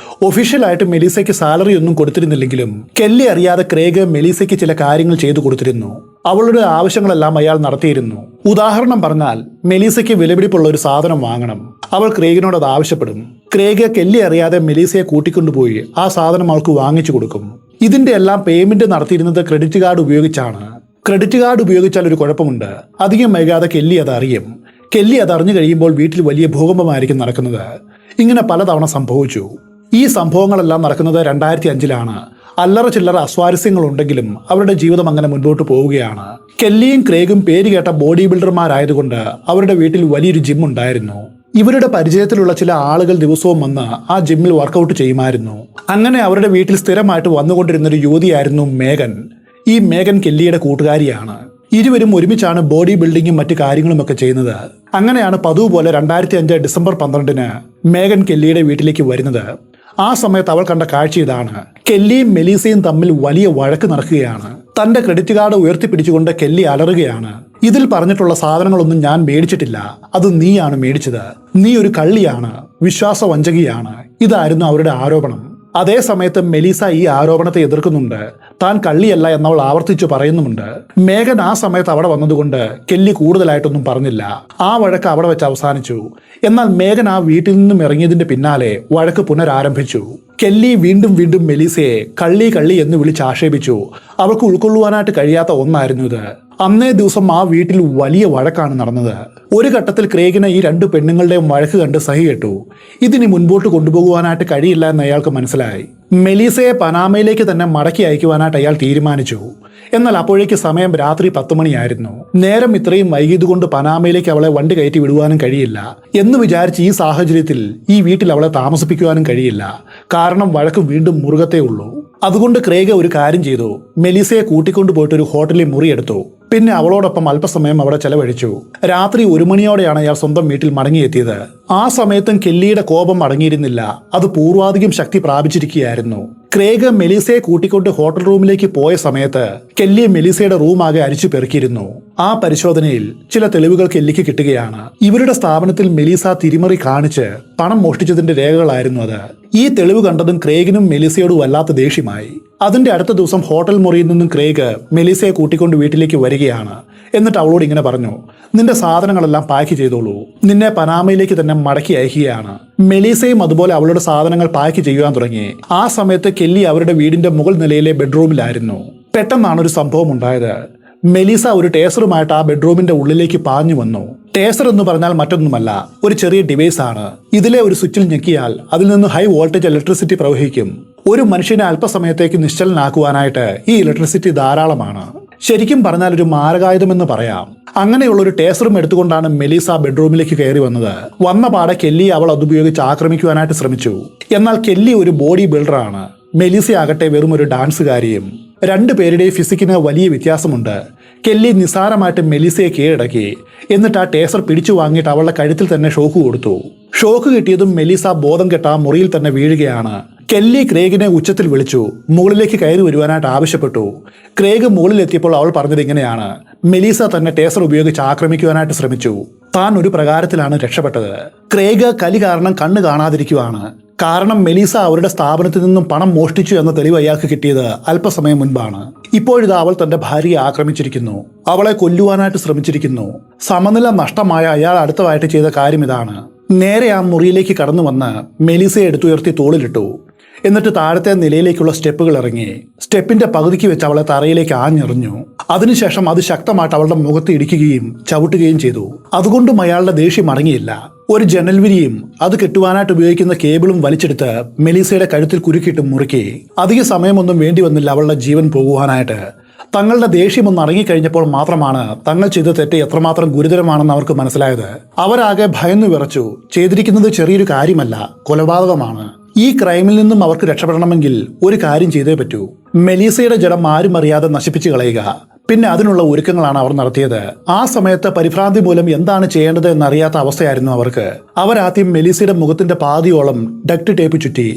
ഒഫീഷ്യലായിട്ട് മെലീസയ്ക്ക് സാലറി ഒന്നും കൊടുത്തിരുന്നില്ലെങ്കിലും കെല്ലി അറിയാതെ ക്രേഗ് മെലീസയ്ക്ക് ചില കാര്യങ്ങൾ ചെയ്തു കൊടുത്തിരുന്നു. അവളുടെ ആവശ്യങ്ങളെല്ലാം അയാൾ നടത്തിയിരുന്നു. ഉദാഹരണം പറഞ്ഞാൽ മെലീസയ്ക്ക് വിലപിടിപ്പുള്ള ഒരു സാധനം വാങ്ങണം. അവൾ ക്രേഗിനോട് അത് ആവശ്യപ്പെടും. ക്രേഗ് കെല്ലി അറിയാതെ മെലീസയെ കൂട്ടിക്കൊണ്ടുപോയി ആ സാധനം അവൾക്ക് വാങ്ങിച്ചു കൊടുക്കും. ഇതിന്റെ എല്ലാം പേയ്മെന്റ് നടത്തിയിരുന്നത് ക്രെഡിറ്റ് കാർഡ് ഉപയോഗിച്ചാണ്. ക്രെഡിറ്റ് കാർഡ് ഉപയോഗിച്ചാൽ ഒരു കുഴപ്പമുണ്ട്. അധികം വൈകാതെ കെല്ലി അത് അറിയും. കെല്ലി അത് അറിഞ്ഞു കഴിയുമ്പോൾ വീട്ടിൽ വലിയ ഭൂകമ്പമായിരിക്കും നടക്കുന്നത്. ഇങ്ങനെ പലതവണ സംഭവിച്ചു. ഈ സംഭവങ്ങളെല്ലാം നടക്കുന്നത് 2005-ലാണ്. അല്ലറ ചില്ലറ അസ്വാരസ്യങ്ങളുണ്ടെങ്കിലും അവരുടെ ജീവിതം അങ്ങനെ മുൻപോട്ട് പോവുകയാണ്. കെല്ലിയും ക്രേഗും പേരുകേട്ട ബോഡി ബിൽഡർമാരായതുകൊണ്ട് അവരുടെ വീട്ടിൽ വലിയൊരു ജിം ഉണ്ടായിരുന്നു. ഇവരുടെ പരിചയത്തിലുള്ള ചില ആളുകൾ ദിവസവും വന്ന് ആ ജിമ്മിൽ വർക്കൗട്ട് ചെയ്യുമായിരുന്നു. അങ്ങനെ അവരുടെ വീട്ടിൽ സ്ഥിരമായിട്ട് വന്നുകൊണ്ടിരുന്നൊരു യുവതിയായിരുന്നു മേഗൻ. ഈ മേഗൻ കെല്ലിയുടെ കൂട്ടുകാരിയാണ്. ഇരുവരും ഒരുമിച്ചാണ് ബോഡി ബിൽഡിങ്ങും മറ്റു കാര്യങ്ങളുമൊക്കെ ചെയ്യുന്നത്. അങ്ങനെയാണ് പതിവ് പോലെ 2005 ഡിസംബർ 12-ന് മേഗൻ കെല്ലിയുടെ വീട്ടിലേക്ക് വരുന്നത്. ആ സമയത്ത് അവൾ കണ്ട കാഴ്ച ഇതാണ്. കെല്ലിയും മെലീസയും തമ്മിൽ വലിയ വഴക്ക് നടക്കുകയാണ്. തന്റെ ക്രെഡിറ്റ് കാർഡ് ഉയർത്തിപ്പിടിച്ചുകൊണ്ട് കെല്ലി അലറുകയാണ്. ഇതിൽ പറഞ്ഞിട്ടുള്ള സാധനങ്ങളൊന്നും ഞാൻ മേടിച്ചിട്ടില്ല, അത് നീയാണ് മേടിച്ചത്. നീ ഒരു കള്ളിയാണ്, വിശ്വാസവഞ്ചകിയാണ്. ഇതായിരുന്നു അവരുടെ ആരോപണം. അതേ സമയത്ത് മെലീസ ഈ ആരോപണത്തെ എതിർക്കുന്നുണ്ട്. താൻ കള്ളിയല്ല എന്നവൾ ആവർത്തിച്ചു പറയുന്നുമുണ്ട്. മേഗൻ ആ സമയത്ത് അവിടെ വന്നതുകൊണ്ട് കെല്ലി കൂടുതലായിട്ടൊന്നും പറഞ്ഞില്ല. ആ വഴക്ക് അവിടെ വെച്ച് അവസാനിച്ചു. എന്നാൽ മേഗൻ ആ വീട്ടിൽ നിന്നും ഇറങ്ങിയതിന്റെ പിന്നാലെ വഴക്ക് പുനരാരംഭിച്ചു. കെല്ലി വീണ്ടും വീണ്ടും മെലീസയെ കള്ളി കള്ളി എന്ന് വിളിച്ച് ആക്ഷേപിച്ചു. അവൾക്ക് ഉൾക്കൊള്ളുവാനായിട്ട് കഴിയാത്ത ഒന്നായിരുന്നു ഇത്. അന്നേ ദിവസം ആ വീട്ടിൽ വലിയ വഴക്കാണ് നടന്നത്. ഒരു ഘട്ടത്തിൽ ക്രേഗിന് ഈ രണ്ട് പെണ്ണുങ്ങളുടെയും വഴക്ക് കണ്ട് സഹികെട്ടു. ഇതിനി മുൻപോട്ട് കൊണ്ടുപോകുവാനായിട്ട് കഴിയില്ല എന്ന് അയാൾക്ക് മനസ്സിലായി. മെലീസയെ പനാമയിലേക്ക് തന്നെ മടക്കി അയക്കുവാനായിട്ട് അയാൾ തീരുമാനിച്ചു. എന്നാൽ അപ്പോഴേക്ക് സമയം രാത്രി 10 മണിയായിരുന്നു. നേരം ഇത്രയും വൈകിയതുകൊണ്ട് പനാമയിലേക്ക് അവളെ വണ്ടി കയറ്റി വിടുവാനും കഴിയില്ല എന്ന് വിചാരിച്ച് ഈ സാഹചര്യത്തിൽ ഈ വീട്ടിൽ അവളെ താമസിപ്പിക്കുവാനും കഴിയില്ല. കാരണം വഴക്ക് വീണ്ടും മുറുകത്തേ ഉള്ളൂ. അതുകൊണ്ട് ക്രേഗ് ഒരു കാര്യം ചെയ്തു. മെലീസയെ കൂട്ടിക്കൊണ്ടുപോയിട്ട് ഒരു ഹോട്ടലിൽ മുറിയെടുത്തു. പിന്നെ അവളോടൊപ്പം അല്പസമയം അവിടെ ചെലവഴിച്ചു. രാത്രി 1 മണിയോടെയാണ് അയാൾ സ്വന്തം വീട്ടിൽ മടങ്ങിയെത്തിയത്. ആ സമയത്തും കെല്ലിയുടെ കോപം അടങ്ങിയിരുന്നില്ല. അത് പൂർവാധികം ശക്തി പ്രാപിച്ചിരിക്കുകയായിരുന്നു. ക്രേഗ് മെലീസയെ കൂട്ടിക്കൊണ്ട് ഹോട്ടൽ റൂമിലേക്ക് പോയ സമയത്ത് കെല്ലി മെലീസയുടെ റൂമാകെ അരിച്ചു പെറുക്കിയിരുന്നു. ആ പരിശോധനയിൽ ചില തെളിവുകൾ കെല്ലിക്ക് കിട്ടുകയാണ്. ഇവരുടെ സ്ഥാപനത്തിൽ മെലീസ തിരിമറി കാണിച്ച് പണം മോഷ്ടിച്ചതിന്റെ രേഖകളായിരുന്നു അത്. ഈ തെളിവ് കണ്ടതും ക്രേഗിനും മെലീസയോട് വല്ലാത്ത ദേഷ്യമായി. അതിന്റെ അടുത്ത ദിവസം ഹോട്ടൽ മുറിയിൽ നിന്നും ക്രേഗ് മെലീസയെ കൂട്ടിക്കൊണ്ട് വീട്ടിലേക്ക് വരികയാണ്. എന്നിട്ട് അവളോട് ഇങ്ങനെ പറഞ്ഞു, നിന്റെ സാധനങ്ങളെല്ലാം പാക്ക് ചെയ്തോളൂ, നിന്നെ പനാമയിലേക്ക് തന്നെ മടക്കി അയക്കുകയാണ്. മെലീസയും അതുപോലെ അവളുടെ സാധനങ്ങൾ പാക്ക് ചെയ്യുവാൻ തുടങ്ങി. ആ സമയത്ത് കെല്ലി അവരുടെ വീടിന്റെ മുകൾ നിലയിലെ ബെഡ്റൂമിലായിരുന്നു. പെട്ടെന്നാണ് ഒരു സംഭവം ഉണ്ടായത്. മെലീസ ഒരു ടേസറുമായിട്ട് ആ ബെഡ്റൂമിന്റെ ഉള്ളിലേക്ക് പാഞ്ഞു വന്നു. ടേസർ എന്ന് പറഞ്ഞാൽ മറ്റൊന്നുമല്ല, ഒരു ചെറിയ ഡിവൈസ് ആണ്. ഇതിലെ ഒരു സ്വിച്ചിൽ ഞെക്കിയാൽ അതിൽ നിന്ന് ഹൈ വോൾട്ടേജ് ഇലക്ട്രിസിറ്റി പ്രവഹിക്കും. ഒരു മനുഷ്യനെ അല്പസമയത്തേക്ക് നിശ്ചലനാക്കുവാനായിട്ട് ഈ ഇലക്ട്രിസിറ്റി ധാരാളമാണ്. ശരിക്കും പറഞ്ഞാൽ ഒരു മാരകായുധമെന്ന് പറയാം. അങ്ങനെയുള്ള ഒരു ടേസറും എടുത്തുകൊണ്ടാണ് മെലീസ ബെഡ്റൂമിലേക്ക് കയറി വന്നത്. വന്ന പാടെ കെല്ലി അവൾ അതുപയോഗിച്ച് ആക്രമിക്കുവാനായിട്ട് ശ്രമിച്ചു. എന്നാൽ കെല്ലി ഒരു ബോഡി ബിൽഡറാണ്. മെലീസ ആകട്ടെ വെറും ഒരു ഡാൻസുകാരിയും. രണ്ടുപേരുടെയും ഫിസിക്കിന് വലിയ വ്യത്യാസമുണ്ട്. കെല്ലി നിസാരമായിട്ട് മെലീസയെ കീഴടക്കി. എന്നിട്ട് ആ ടേസർ പിടിച്ചു വാങ്ങിയിട്ട് അവളുടെ കഴുത്തിൽ തന്നെ ഷോക്ക് കൊടുത്തു. ഷോക്ക് കിട്ടിയതും മെലീസ ബോധം കെട്ട ആ മുറിയിൽ തന്നെ വീഴുകയാണ്. കെല്ലി ക്രേഗിനെ ഉച്ചത്തിൽ വിളിച്ചു. മുകളിലേക്ക് കയറി വരുവാനായിട്ട് ആവശ്യപ്പെട്ടു. ക്രേഗ് മുകളിലെത്തിയപ്പോൾ അവൾ പറഞ്ഞത് ഇങ്ങനെയാണ്: മെലീസ തന്നെ ടേസർ ഉപയോഗിച്ച് ആക്രമിക്കുവാനായിട്ട് ശ്രമിച്ചു. താൻ ഒരു പ്രകാരത്തിലാണ് രക്ഷപ്പെട്ടത്. ക്രേഗ് കലി കാരണം കണ്ണ് കാണാതിരിക്കുവാണ്. കാരണം മെലീസ അവരുടെ സ്ഥാപനത്തിൽ നിന്നും പണം മോഷ്ടിച്ചു എന്ന തെളിവ് അയാൾക്ക് കിട്ടിയത് അല്പസമയം മുൻപാണ്. ഇപ്പോഴിതാ അവൾ തന്റെ ഭാര്യയെ ആക്രമിച്ചിരിക്കുന്നു. അവളെ കൊല്ലുവാനായിട്ട് ശ്രമിച്ചിരിക്കുന്നു. സമനില നഷ്ടമായ അയാൾ അടുത്തതായിട്ട് ചെയ്ത കാര്യം ഇതാണ്. നേരെ ആ മുറിയിലേക്ക് കടന്നു വന്ന് മെലീസയെ എടുത്തുയർത്തി തോളിലിട്ടു. എന്നിട്ട് താഴത്തെ നിലയിലേക്കുള്ള സ്റ്റെപ്പുകൾ ഇറങ്ങി. സ്റ്റെപ്പിന്റെ പകുതിക്ക് വെച്ച് അവളെ തറയിലേക്ക് ആഞ്ഞെറിഞ്ഞു. അതിനുശേഷം അത് ശക്തമായിട്ട് അവളുടെ മുഖത്ത് ഇടിക്കുകയും ചവിട്ടുകയും ചെയ്തു. അതുകൊണ്ടും അയാളുടെ ദേഷ്യം അടങ്ങിയില്ല. ഒരു ജനൽവിരിയും അത് കെട്ടുവാനായിട്ട് ഉപയോഗിക്കുന്ന കേബിളും വലിച്ചെടുത്ത് മെലീസയുടെ കഴുത്തിൽ കുരുക്കിയിട്ട് മുറുക്കി. അധിക സമയമൊന്നും വേണ്ടി വന്നില്ല അവളുടെ ജീവൻ പോകുവാനായിട്ട്. തങ്ങളുടെ ദേഷ്യമൊന്ന് ഇറങ്ങിക്കഴിഞ്ഞപ്പോൾ മാത്രമാണ് തങ്ങൾ ചെയ്ത തെറ്റ് എത്രമാത്രം ഗുരുതരമാണെന്ന് അവർക്ക് മനസ്സിലായത്. അവരാകെ ഭയന്നു വിറച്ചു. ചെയ്തിരിക്കുന്നത് ചെറിയൊരു കാര്യമല്ല, കൊലപാതകമാണ്. ഈ ക്രൈമിൽ നിന്നും അവർക്ക് രക്ഷപ്പെടണമെങ്കിൽ ഒരു കാര്യം ചെയ്തേ പറ്റൂ. മെലീസയുടെ ജഡം ആരും അറിയാതെ നശിപ്പിച്ചു കളയുക. പിന്നെ അതിനുള്ള ഒരുക്കങ്ങളാണ് അവർ നടത്തിയത്. ആ സമയത്ത് പരിഭ്രാന്തി മൂലം എന്താണ് ചെയ്യേണ്ടത് എന്നറിയാത്ത അവസ്ഥയായിരുന്നു അവർക്ക്. അവരാദ്യം മെലീസയുടെ മുഖത്തിന്റെ പാതിയോളം ഡക്ട് ടേപ്പ് ചുറ്റി.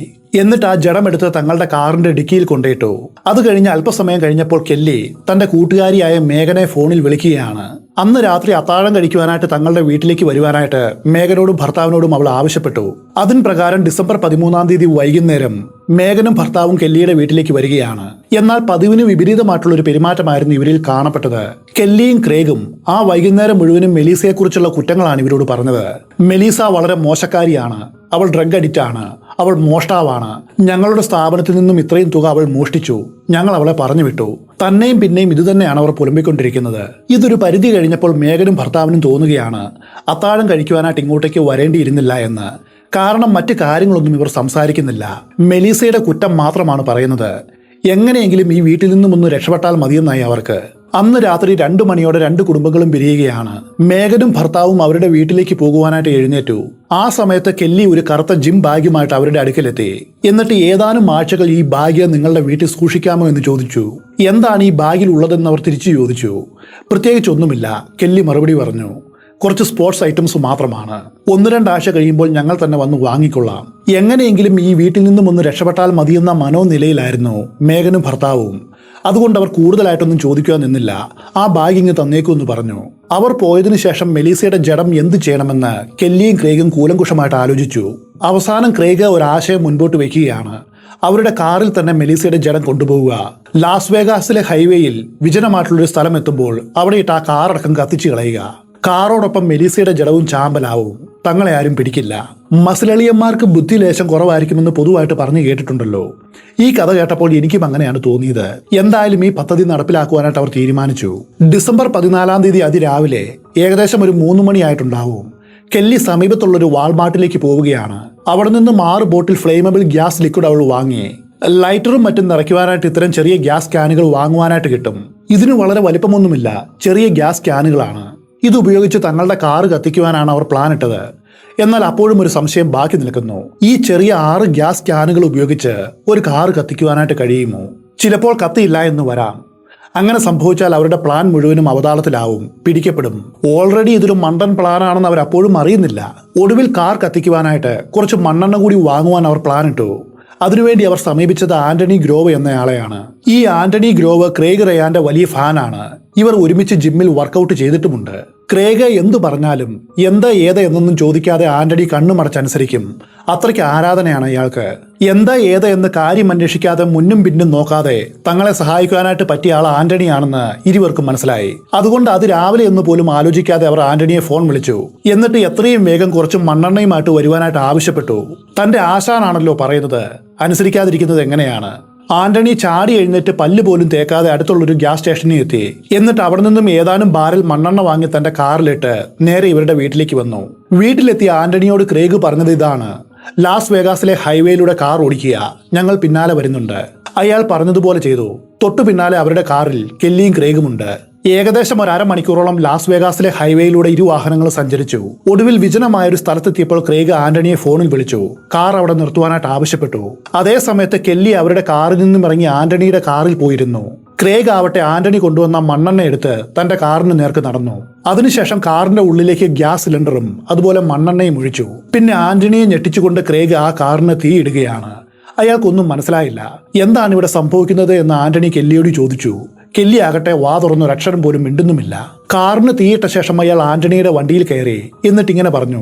എന്നിട്ട് ആ ജഡമെടുത്ത് തങ്ങളുടെ കാറിന്റെ ഡിക്കിയിൽ കൊണ്ടിട്ടു. അത് കഴിഞ്ഞ് അല്പസമയം കഴിഞ്ഞപ്പോൾ കെല്ലി തന്റെ കൂട്ടുകാരിയായ മേഘനെ ഫോണിൽ വിളിക്കുകയാണ്. അന്ന് രാത്രി അത്താഴം കഴിക്കുവാനായിട്ട് തങ്ങളുടെ വീട്ടിലേക്ക് വരുവാനായിട്ട് മേഘനോടും ഭർത്താവിനോടും അവൾ ആവശ്യപ്പെട്ടു. അതിൻ പ്രകാരം ഡിസംബർ 13 വൈകുന്നേരം മേഘനും ഭർത്താവും കെല്ലിയുടെ വീട്ടിലേക്ക് വരികയാണ്. എന്നാൽ പതിവിന് വിപരീതമായിട്ടുള്ള ഒരു പെരുമാറ്റമായിരുന്നു ഇവരിൽ കാണപ്പെട്ടത്. കെല്ലിയും ക്രേഗും ആ വൈകുന്നേരം മുഴുവനും മെലീസയെക്കുറിച്ചുള്ള കുറ്റങ്ങളാണ് ഇവരോട് പറഞ്ഞത്. മെലീസ വളരെ മോശക്കാരിയാണ്, അവൾ ഡ്രഗ് അഡിക്റ്റ് ആണ്, അവൾ മോഷ്ടാവാണ്, ഞങ്ങളുടെ സ്ഥാപനത്തിൽ നിന്നും ഇത്രയും തുക അവൾ മോഷ്ടിച്ചു, ഞങ്ങൾ അവളെ പറഞ്ഞു വിട്ടു. തന്നെയും പിന്നെയും ഇതുതന്നെയാണ് അവർ പുലമ്പിക്കൊണ്ടിരിക്കുന്നത്. ഇതൊരു പരിധി കഴിഞ്ഞപ്പോൾ മേഘനും ഭർത്താവിനും തോന്നുകയാണ് അത്താഴം കഴിക്കുവാനായിട്ട് ഇങ്ങോട്ടേക്ക് വരേണ്ടിയിരുന്നില്ല എന്ന്. കാരണം മറ്റു കാര്യങ്ങളൊന്നും ഇവർ സംസാരിക്കുന്നില്ല. മെലീസയുടെ കുറ്റം മാത്രമാണ് പറയുന്നത്. എങ്ങനെയെങ്കിലും ഈ വീട്ടിൽ നിന്നും ഒന്ന് രക്ഷപ്പെട്ടാൽ മതിയെന്നായി അവർക്ക്. അന്ന് രാത്രി 2 മണിയോടെ 2 കുടുംബങ്ങളും പിരിയുകയാണ്. മേഘനും ഭർത്താവും അവരുടെ വീട്ടിലേക്ക് പോകുവാനായിട്ട് എഴുന്നേറ്റു. ആ സമയത്ത് കെല്ലി ഒരു കറുത്ത ജിം ബാഗുമായിട്ട് അവരുടെ അടുക്കലെത്തി. എന്നിട്ട് ഏതാനും ആഴ്ചകൾ ഈ ബാഗ് നിങ്ങളുടെ വീട്ടിൽ സൂക്ഷിക്കാമോ എന്ന് ചോദിച്ചു. എന്താണ് ഈ ബാഗിൽ ഉള്ളതെന്ന് അവർ തിരിച്ചു ചോദിച്ചു. പ്രത്യേകിച്ചൊന്നുമില്ല, കെല്ലി മറുപടി പറഞ്ഞു. കുറച്ച് സ്പോർട്സ് ഐറ്റംസ് മാത്രമാണ്. 1-2 ആഴ്ച കഴിയുമ്പോൾ ഞങ്ങൾ തന്നെ വന്ന് വാങ്ങിക്കൊള്ളാം. എങ്ങനെയെങ്കിലും ഈ വീട്ടിൽ നിന്നും ഒന്ന് രക്ഷപ്പെട്ടാൽ മതിയെന്ന മനോനിലയിലായിരുന്നു മേഘനും ഭർത്താവും. അതുകൊണ്ട് അവർ കൂടുതലായിട്ടൊന്നും ചോദിക്കാൻ നിന്നില്ല. ആ ബാഗ് ഇങ്ങ് തന്നേക്കുമെന്ന് പറഞ്ഞു. അവർ പോയതിനു ശേഷം മെലീസയുടെ ജഡം എന്ത് ചെയ്യണമെന്ന് കെല്ലിയും ക്രേഗും കൂലങ്കുഷമായിട്ട് ആലോചിച്ചു. അവസാനം ക്രേഗ് ഒരാശയം മുൻപോട്ട് വയ്ക്കുകയാണ്. അവരുടെ കാറിൽ തന്നെ മെലീസയുടെ ജഡം കൊണ്ടുപോവുക. ലാസ് വേഗാസിലെ ഹൈവേയിൽ വിജനമായിട്ടുള്ളൊരു സ്ഥലം എത്തുമ്പോൾ അവിടെ ഇട്ട് ആ കാറടക്കം കത്തിച്ചു കളയുക. കാറോടൊപ്പം മെലീസയുടെ ജഡവും ചാമ്പലാവും. തങ്ങളെ ആരും പിടിക്കില്ല. മസിലളിയന്മാർക്ക് ബുദ്ധി ലേശം കുറവായിരിക്കുമെന്ന് പൊതുവായിട്ട് പറഞ്ഞു കേട്ടിട്ടുണ്ടല്ലോ. ഈ കഥ കേട്ടപ്പോൾ എനിക്കും അങ്ങനെയാണ് തോന്നിയത്. എന്തായാലും ഈ പദ്ധതി നടപ്പിലാക്കുവാനായിട്ട് അവർ തീരുമാനിച്ചു. ഡിസംബർ 14 അതിരാവിലെ ഏകദേശം ഒരു 3 മണിയായിട്ടുണ്ടാവും. കെല്ലി സമീപത്തുള്ളൊരു വാൾമാർട്ടിലേക്ക് പോവുകയാണ്. അവിടെ നിന്നും 6 ബോട്ടിൽ ഫ്ലെയിമബിൾ ഗ്യാസ് ലിക്വിഡ് അവൾ വാങ്ങി. ലൈറ്ററും മറ്റും നിറയ്ക്കുവാനായിട്ട് ഇത്തരം ചെറിയ ഗ്യാസ് ക്യാനുകൾ വാങ്ങുവാനായിട്ട് കിട്ടും. ഇതിന് വളരെ വലിപ്പമൊന്നുമില്ല, ചെറിയ ഗ്യാസ് ക്യാനുകളാണ്. ഇതുപയോഗിച്ച് തങ്ങളുടെ കാറ് കത്തിക്കുവാനാണ് അവർ പ്ലാൻ ഇട്ടത്. എന്നാൽ അപ്പോഴും ഒരു സംശയം ബാക്കി നിൽക്കുന്നു. ഈ ചെറിയ 6 ഗ്യാസ് ക്യാനുകൾ ഉപയോഗിച്ച് ഒരു കാറ് കത്തിക്കുവാനായിട്ട് കഴിയുമോ? ചിലപ്പോൾ കത്തിയില്ല എന്ന് വരാം. അങ്ങനെ സംഭവിച്ചാൽ അവരുടെ പ്ലാൻ മുഴുവനും അവതാളത്തിലാവും, പിടിക്കപ്പെടും. ഓൾറെഡി ഇതൊരു മണ്ടൻ പ്ലാനാണെന്ന് അവർ അപ്പോഴും അറിയുന്നില്ല. ഒടുവിൽ കാർ കത്തിക്കുവാനായിട്ട് കുറച്ച് മണ്ണെണ്ണ കൂടി വാങ്ങുവാൻ അവർ പ്ലാൻ ഇട്ടു. അതിനുവേണ്ടി അവർ സമീപിച്ചത് ആന്റണി ഗ്രോവ് എന്നയാളെയാണ്. ഈ ആന്റണി ഗ്രോവ് ക്രേഗ് റയാന്റെ വലിയ ഫാനാണ്. ഇവർ ഒരുമിച്ച് ജിമ്മിൽ വർക്കൗട്ട് ചെയ്തിട്ടുമുണ്ട്. ക്രേഗ് എന്തു പറഞ്ഞാലും എന്താ ഏതാ എന്നൊന്നും ചോദിക്കാതെ ആന്റണി കണ്ണുമടച്ചനുസരിക്കും. അത്രയ്ക്ക് ആരാധനയാണ് ഇയാൾക്ക്. എന്താ ഏതാ എന്ന് കാര്യം അന്വേഷിക്കാതെ മുന്നും പിന്നും നോക്കാതെ തങ്ങളെ സഹായിക്കാനായിട്ട് പറ്റിയ ആൾ ആന്റണിയാണെന്ന് ഇരുവർക്കും മനസ്സിലായി. അതുകൊണ്ട് അത് രാവിലെ എന്ന് പോലും ആലോചിക്കാതെ അവർ ആന്റണിയെ ഫോൺ വിളിച്ചു. എന്നിട്ട് എത്രയും വേഗം കുറച്ച് മണ്ണെണ്ണയുമായിട്ട് വരുവാനായിട്ട് ആവശ്യപ്പെട്ടു. തന്റെ ആശാനാണല്ലോ പറയുന്നത്, അനുസരിക്കാതിരിക്കുന്നത് എങ്ങനെയാണ്? ആന്റണി ചാടി എഴുന്നേറ്റ് പല്ല് പോലും തേക്കാതെ അടുത്തുള്ളൊരു ഗ്യാസ് സ്റ്റേഷനിൽ എത്തി. എന്നിട്ട് അവിടെ നിന്നും ഏതാനും ബാരൽ മണ്ണെണ്ണ വാങ്ങി തന്റെ കാറിലിട്ട് നേരെ ഇവരുടെ വീട്ടിലേക്ക് വന്നു. വീട്ടിലെത്തിയ ആന്റണിയോട് ക്രേഗ് പറഞ്ഞത് ഇതാണ്: ലാസ് വേഗാസിലെ ഹൈവേയിലൂടെ കാർ ഓടിക്കുക, ഞങ്ങൾ പിന്നാലെ വരുന്നുണ്ട്. അയാൾ പറഞ്ഞതുപോലെ ചെയ്തു. തൊട്ടു പിന്നാലെ അവരുടെ കാറിൽ കെല്ലിയും ക്രേഗുമുണ്ട്. ഏകദേശം ഒരു അരമണിക്കൂറോളം ലാസ് വേഗാസിലെ ഹൈവേയിലൂടെ 2 വാഹനങ്ങൾ സഞ്ചരിച്ചു. ഒടുവിൽ വിജനമായ ഒരു സ്ഥലത്തെത്തിയപ്പോൾ ക്രേഗ് ആന്റണിയെ ഫോണിൽ വിളിച്ചു. കാർ അവിടെ നിർത്തുവാനായിട്ട് ആവശ്യപ്പെട്ടു. അതേ സമയത്ത് കെല്ലി അവരുടെ കാറിൽ നിന്നും ഇറങ്ങി ആന്റണിയുടെ കാറിൽ പോയിരുന്നു. ക്രേഗ് ആവട്ടെ ആന്റണി കൊണ്ടുവന്ന മണ്ണെണ്ണ എടുത്ത് തന്റെ കാറിന് നേർക്ക് നടന്നു. അതിനുശേഷം കാറിന്റെ ഉള്ളിലേക്ക് ഗ്യാസ് സിലിണ്ടറും അതുപോലെ മണ്ണെണ്ണയും ഒഴിച്ചു. പിന്നെ ആന്റണിയെ ഞെട്ടിച്ചുകൊണ്ട് ക്രേഗ് ആ കാറിന് തീയിടുകയാണ്. അയാൾക്കൊന്നും മനസ്സിലായില്ല. എന്താണ് ഇവിടെ സംഭവിക്കുന്നത് എന്ന് ആന്റണി കെല്ലിയോട് ചോദിച്ചു. കെല്ലി ആകട്ടെ വാ തുറന്നൊരക്ഷരം പോലും മിണ്ടുന്നുമില്ല. കാറിന് തീയിട്ട ശേഷം അയാൾ ആന്റണിയുടെ വണ്ടിയിൽ കയറി. എന്നിട്ട് ഇങ്ങനെ പറഞ്ഞു: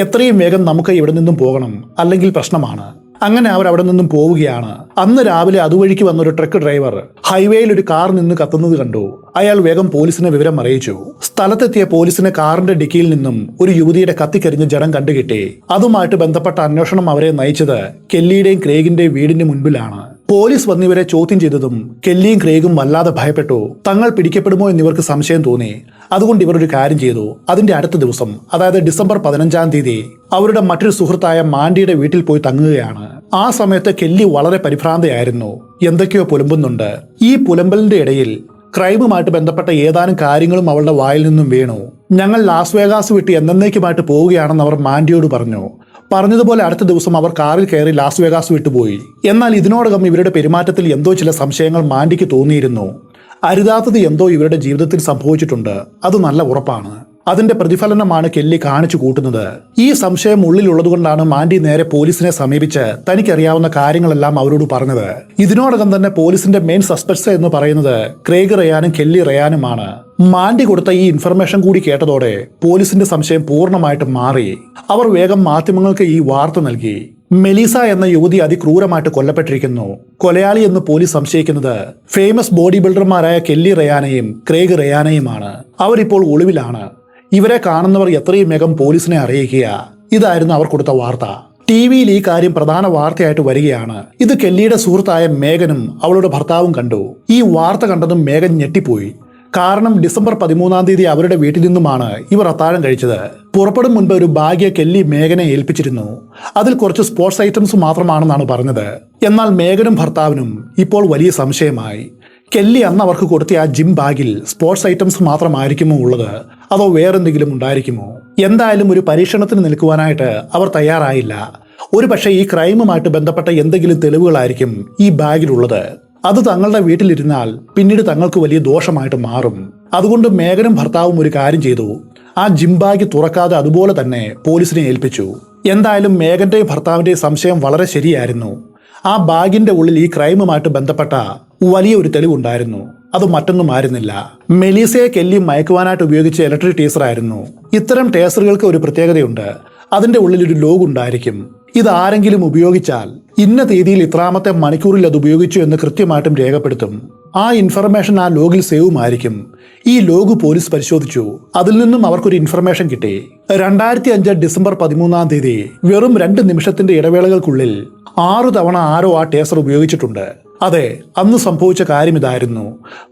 എത്രയും വേഗം നമുക്ക് ഇവിടെ നിന്നും പോകണം, അല്ലെങ്കിൽ പ്രശ്നമാണ്. അങ്ങനെ അവർ അവിടെ നിന്നും പോവുകയാണ്. അന്ന് രാവിലെ അതുവഴിക്ക് വന്നൊരു ട്രക്ക് ഡ്രൈവർ ഹൈവേയിൽ ഒരു കാർ നിന്ന് കത്തുന്നത് കണ്ടു. അയാൾ വേഗം പോലീസിനെ വിവരം അറിയിച്ചു. സ്ഥലത്തെത്തിയ പോലീസിന് കാറിന്റെ ഡിക്കിയിൽ നിന്നും ഒരു യുവതിയുടെ കത്തിക്കരിഞ്ഞ ജഡം കണ്ടുകിട്ടി. അതുമായിട്ട് ബന്ധപ്പെട്ട അന്വേഷണം അവരെ നയിച്ചത് കെല്ലിയുടെയും ക്രേഗിന്റെയും വീടിന് മുൻപിലാണ്. പോലീസ് വന്നിവരെ ചോദ്യം ചെയ്തതും കെല്ലിയും ക്രേഗും വല്ലാതെ ഭയപ്പെട്ടു. തങ്ങൾ പിടിക്കപ്പെടുമോ എന്നിവർക്ക് സംശയം തോന്നി. അതുകൊണ്ട് ഇവർ ഒരു കാര്യം ചെയ്തു. അതിന്റെ അടുത്ത ദിവസം, അതായത് ഡിസംബർ 15 അവരുടെ മറ്റൊരു സുഹൃത്തായ മാൻഡിയുടെ വീട്ടിൽ പോയി തങ്ങുകയാണ്. ആ സമയത്ത് കെല്ലി വളരെ പരിഭ്രാന്തയായിരുന്നു. എന്തൊക്കെയോ പുലമ്പുന്നുണ്ട്. ഈ പുലമ്പലിന്റെ ഇടയിൽ ക്രൈമുമായിട്ട് ബന്ധപ്പെട്ട ഏതാനും കാര്യങ്ങളും അവളുടെ വായിൽ നിന്നും വീണു. ഞങ്ങൾ ലാസ് വേഗാസ് വിട്ട് എന്നേക്കുമായിട്ട് പോവുകയാണെന്ന് അവർ മാൻഡിയോട് പറഞ്ഞു. പറഞ്ഞതുപോലെ അടുത്ത ദിവസം അവർ കാറിൽ കയറി ലാസ് വേഗാസ് വിട്ടുപോയി. എന്നാൽ ഇതിനോടകം ഇവരുടെ പെരുമാറ്റത്തിൽ എന്തോ ചില സംശയങ്ങൾ മാൻഡിക്ക് തോന്നിയിരുന്നു. അരുതാത്തത് എന്തോ ഇവരുടെ ജീവിതത്തിൽ സംഭവിച്ചിട്ടുണ്ട്, അത് നല്ല ഉറപ്പാണ്. അതിന്റെ പ്രതിഫലനമാണ് കെല്ലി കാണിച്ചു കൂട്ടുന്നത്. ഈ സംശയം ഉള്ളിലുള്ളതുകൊണ്ടാണ് മാൻഡി നേരെ പോലീസിനെ സമീപിച്ച് തനിക്കറിയാവുന്ന കാര്യങ്ങളെല്ലാം അവരോട് പറഞ്ഞത്. ഇതിനോടകം തന്നെ പോലീസിന്റെ മെയിൻ സസ്പെക്ട്സ് എന്ന് പറയുന്നത് ക്രേഗ് റയാനും കെല്ലി റയാനുമാണ്. മാൻഡി കൊടുത്ത ഈ ഇൻഫർമേഷൻ കൂടി കേട്ടതോടെ പോലീസിന്റെ സംശയം പൂർണ്ണമായിട്ടും മാറി. അവർ വേഗം മാധ്യമങ്ങൾക്ക് ഈ വാർത്ത നൽകി. മെലീസ എന്ന യുവതി അതിക്രൂരമായിട്ട് കൊല്ലപ്പെട്ടിരിക്കുന്നു. കൊലയാളി എന്ന് പോലീസ് സംശയിക്കുന്നത് ഫേമസ് ബോഡി ബിൽഡർമാരായ കെല്ലി റയാനെയും ക്രേഗ് റയാനെയുമാണ്. അവരിപ്പോൾ ഒളിവിലാണ്. ഇവരെ കാണുന്നവർ എത്രയും വേഗം പോലീസിനെ അറിയിക്കുക. ഇതായിരുന്നു അവർ കൊടുത്ത വാർത്ത. ടിവിയിൽ ഈ കാര്യം പ്രധാന വാർത്തയായിട്ട് വരികയാണ്. ഇത് കെല്ലിയുടെ സുഹൃത്തായ മേഗനും അവളുടെ ഭർത്താവും കണ്ടു. ഈ വാർത്ത കണ്ടതും മേഗൻ ഞെട്ടിപ്പോയി. കാരണം ഡിസംബർ 13-ാം തീയതി അവരുടെ വീട്ടിൽ നിന്നുമാണ് ഇവർ അത്താഴം കഴിച്ചത്. പുറപ്പെടും മുൻപ് ഒരു ബാഗ് കെല്ലി മേഗനെ ഏൽപ്പിച്ചിരുന്നു. അതിൽ കുറച്ച് സ്പോർട്സ് ഐറ്റംസ് മാത്രമാണെന്നാണ് പറഞ്ഞത്. എന്നാൽ മേഗനും ഭർത്താവിനും ഇപ്പോൾ വലിയ സംശയമായി. കെല്ലി അന്ന് അവർക്ക് കൊടുത്ത ആ ജിം ബാഗിൽ സ്പോർട്സ് ഐറ്റംസ് മാത്രമായിരിക്കുമോ ഉള്ളത്, അതോ വേറെന്തെങ്കിലും ഉണ്ടായിരിക്കുമോ? എന്തായാലും ഒരു പരീക്ഷണത്തിന് നിൽക്കുവാനായിട്ട് അവർ തയ്യാറായില്ല. ഒരു പക്ഷേ ഈ ക്രൈമുമായിട്ട് ബന്ധപ്പെട്ട എന്തെങ്കിലും തെളിവുകളായിരിക്കും ഈ ബാഗിലുള്ളത്. അത് തങ്ങളുടെ വീട്ടിലിരുന്നാൽ പിന്നീട് തങ്ങൾക്ക് വലിയ ദോഷമായിട്ട് മാറും. അതുകൊണ്ട് മേഗനും ഭർത്താവും ഒരു കാര്യം ചെയ്തു. ആ ജിം ബാഗ് തുറക്കാതെ അതുപോലെ തന്നെ പോലീസിനെ ഏൽപ്പിച്ചു. എന്തായാലും മേഗന്റെയും ഭർത്താവിന്റെയും സംശയം വളരെ ശരിയായിരുന്നു. ആ ബാഗിന്റെ ഉള്ളിൽ ഈ ക്രൈമുമായിട്ട് ബന്ധപ്പെട്ട വലിയ ഒരു തെളിവുണ്ടായിരുന്നു. അത് മറ്റൊന്നും ആയിരുന്നില്ല, മെലീസയെ കെല്ലി മയക്കുവാനായിട്ട് ഉപയോഗിച്ച ഇലക്ട്രിക് ടേസർ ആയിരുന്നു. ഇത്തരം ടേസറുകൾക്ക് ഒരു പ്രത്യേകതയുണ്ട്. അതിന്റെ ഉള്ളിൽ ഒരു ലോഗ് ഉണ്ടായിരിക്കും. ഇത് ആരെങ്കിലും ഉപയോഗിച്ചാൽ ഇന്ന തീയതിയിൽ ഇത്രാമത്തെ മണിക്കൂറിൽ അത് ഉപയോഗിച്ചു എന്ന് കൃത്യമായിട്ടും രേഖപ്പെടുത്തും. ആ ഇൻഫർമേഷൻ ആ ലോഗിൽ സേവുമായിരിക്കും. ഈ ലോഗ് പോലീസ് പരിശോധിച്ചു. അതിൽ നിന്നും അവർക്കൊരു ഇൻഫർമേഷൻ കിട്ടി. 2005 ഡിസംബർ 13-ാം തീയതി വെറും 2 നിമിഷത്തിന്റെ ഇടവേളകൾക്കുള്ളിൽ 6 തവണ ആരോ ആ ടേസർ ഉപയോഗിച്ചിട്ടുണ്ട്. അതെ, അന്ന് സംഭവിച്ച കാര്യം ഇതായിരുന്നു.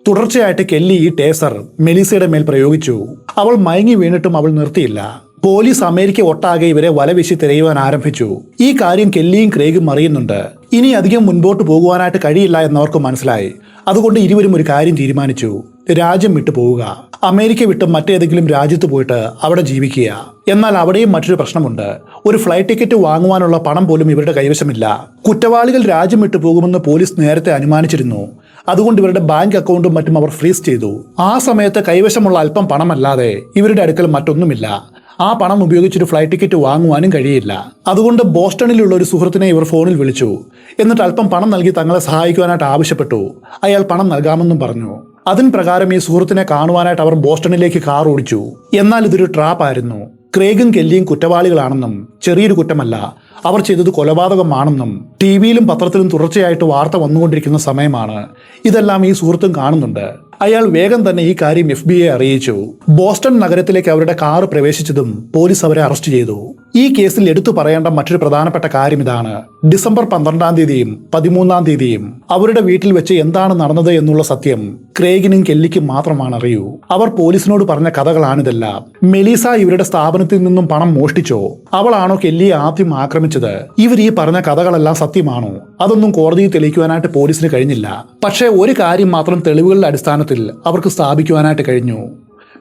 തുടർച്ചയായിട്ട് കെല്ലി ഈ ടേസർ മെലീസയുടെ മേൽ പ്രയോഗിച്ചു. അവൾ മയങ്ങി വീണിട്ടും അവൾ നിർത്തിയില്ല. പോലീസ് അമേരിക്ക ഒട്ടാകെ ഇവരെ വലവീശി തിരയുവാൻ ആരംഭിച്ചു. ഈ കാര്യം കെല്ലിയും ക്രേഗും അറിയുന്നുണ്ട്. ഇനി അധികം മുൻപോട്ട് പോകുവാനായിട്ട് കഴിയില്ല എന്നവർക്ക് മനസ്സിലായി. അതുകൊണ്ട് ഇരുവരും ഒരു കാര്യം തീരുമാനിച്ചു: രാജ്യം വിട്ടു പോവുക. അമേരിക്ക വിട്ട് മറ്റേതെങ്കിലും രാജ്യത്ത് പോയിട്ട് അവിടെ ജീവിക്കുക. എന്നാൽ അവിടെയും മറ്റൊരു പ്രശ്നമുണ്ട്. ഒരു ഫ്ലൈറ്റ് ടിക്കറ്റ് വാങ്ങുവാനുള്ള പണം പോലും ഇവരുടെ കൈവശമില്ല. കുറ്റവാളികൾ രാജ്യം വിട്ടു പോകുമെന്ന് പോലീസ് നേരത്തെ അനുമാനിച്ചിരുന്നു. അതുകൊണ്ട് ഇവരുടെ ബാങ്ക് അക്കൗണ്ടും മറ്റും അവർ ഫ്രീസ് ചെയ്തു. ആ സമയത്ത് കൈവശമുള്ള അല്പം പണമല്ലാതെ ഇവരുടെ അടുക്കൽ മറ്റൊന്നുമില്ല. ആ പണം ഉപയോഗിച്ചൊരു ഫ്ലൈറ്റ് ടിക്കറ്റ് വാങ്ങുവാനും കഴിയില്ല. അതുകൊണ്ട് ബോസ്റ്റണിലുള്ള ഒരു സുഹൃത്തിനെ ഇവർ ഫോണിൽ വിളിച്ചു. എന്നിട്ട് അല്പം പണം നൽകി തങ്ങളെ സഹായിക്കുവാനായിട്ട് ആവശ്യപ്പെട്ടു. അയാൾ പണം നൽകാമെന്നും പറഞ്ഞു. അതിന് പ്രകാരം ഈ സുഹൃത്തിനെ കാണുവാനായിട്ട് അവർ ബോസ്റ്റണിലേക്ക് കാർ ഓടിച്ചു. എന്നാൽ ഇതൊരു ട്രാപ്പായിരുന്നു. ക്രേഗും കെല്ലിയും കുറ്റവാളികളാണെന്നും ചെറിയൊരു കുറ്റമല്ല, അവർ ചെയ്തത് കൊലപാതകമാണെന്നും ടിവിയിലും പത്രത്തിലും തുടർച്ചയായിട്ട് വാർത്ത വന്നുകൊണ്ടിരിക്കുന്ന സമയമാണ്. ഇതെല്ലാം ഈ സുഹൃത്തും കാണുന്നുണ്ട്. അയാൾ വേഗം തന്നെ ഈ കാര്യം FBI അറിയിച്ചു. ബോസ്റ്റൺ നഗരത്തിലേക്ക് അവരുടെ കാർ പ്രവേശിച്ചതും പോലീസ് അവരെ അറസ്റ്റ് ചെയ്തു. ഈ കേസിൽ എടുത്തു പറയേണ്ട മറ്റൊരു പ്രധാനപ്പെട്ട കാര്യം ഇതാണ്: ഡിസംബർ 12-ാം തീയതിയും 13-ാം തീയതിയും അവരുടെ വീട്ടിൽ വെച്ച് എന്താണ് നടന്നത് എന്നുള്ള സത്യം ക്രേഗിനും കെല്ലിക്കും മാത്രമാണ് അറിയൂ. അവർ പോലീസിനോട് പറഞ്ഞ കഥകളാണിതെല്ലാം. മെലീസ ഇവരുടെ സ്ഥാപനത്തിൽ നിന്നും പണം മോഷ്ടിച്ചോ? അവളാണോ കെല്ലിയെ ആദ്യം ആക്രമിച്ചത്? ഇവർ ഈ പറഞ്ഞ കഥകളെല്ലാം സത്യമാണോ? അതൊന്നും കോടതിയിൽ തെളിയിക്കുവാനായിട്ട് പോലീസിന് കഴിഞ്ഞില്ല. പക്ഷേ ഒരു കാര്യം മാത്രം തെളിവുകളുടെ അടിസ്ഥാനത്തിൽ അവർക്ക് സ്ഥാപിക്കുവാനായിട്ട് കഴിഞ്ഞു: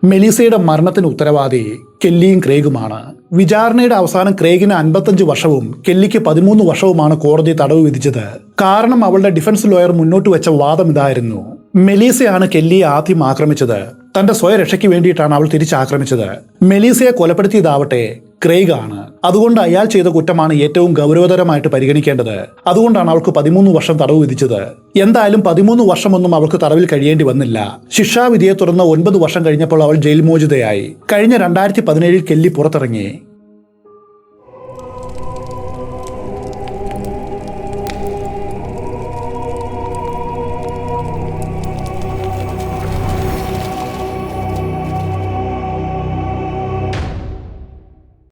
മെലീസയുടെ മരണത്തിന് ഉത്തരവാദി കെല്ലിയും ക്രേഗുമാണ്. വിചാരണയുടെ അവസാനം ക്രേഗിന് 55 വർഷവും കെല്ലിക്ക് 13 വർഷവുമാണ് കോടതി തടവ് വിധിച്ചത്. കാരണം അവളുടെ ഡിഫൻസ് ലോയർ മുന്നോട്ട് വെച്ച വാദം ഇതായിരുന്നു: മെലീസയാണ് കെല്ലിയെ ആദ്യം ആക്രമിച്ചത്. തന്റെ സ്വയരക്ഷയ്ക്ക് വേണ്ടിയിട്ടാണ് അവൾ തിരിച്ചാക്രമിച്ചത്. മെലീസയെ കൊലപ്പെടുത്തിയതാവട്ടെ ക്രേഗ് ആണ്. അതുകൊണ്ട് അയാൾ ചെയ്ത കുറ്റമാണ് ഏറ്റവും ഗൗരവതരമായിട്ട് പരിഗണിക്കേണ്ടത്. അതുകൊണ്ടാണ് അവൾക്ക് 13 വർഷം തടവ് വിധിച്ചത്. എന്തായാലും 13 വർഷമൊന്നും അവൾക്ക് തടവിൽ കഴിയേണ്ടി വന്നില്ല. ശിക്ഷാവിധിയെ തുടർന്ന് 9 വർഷം കഴിഞ്ഞപ്പോൾ അവൾ ജയിൽ മോചിതയായി. കഴിഞ്ഞ 2017 കെല്ലി പുറത്തിറങ്ങി.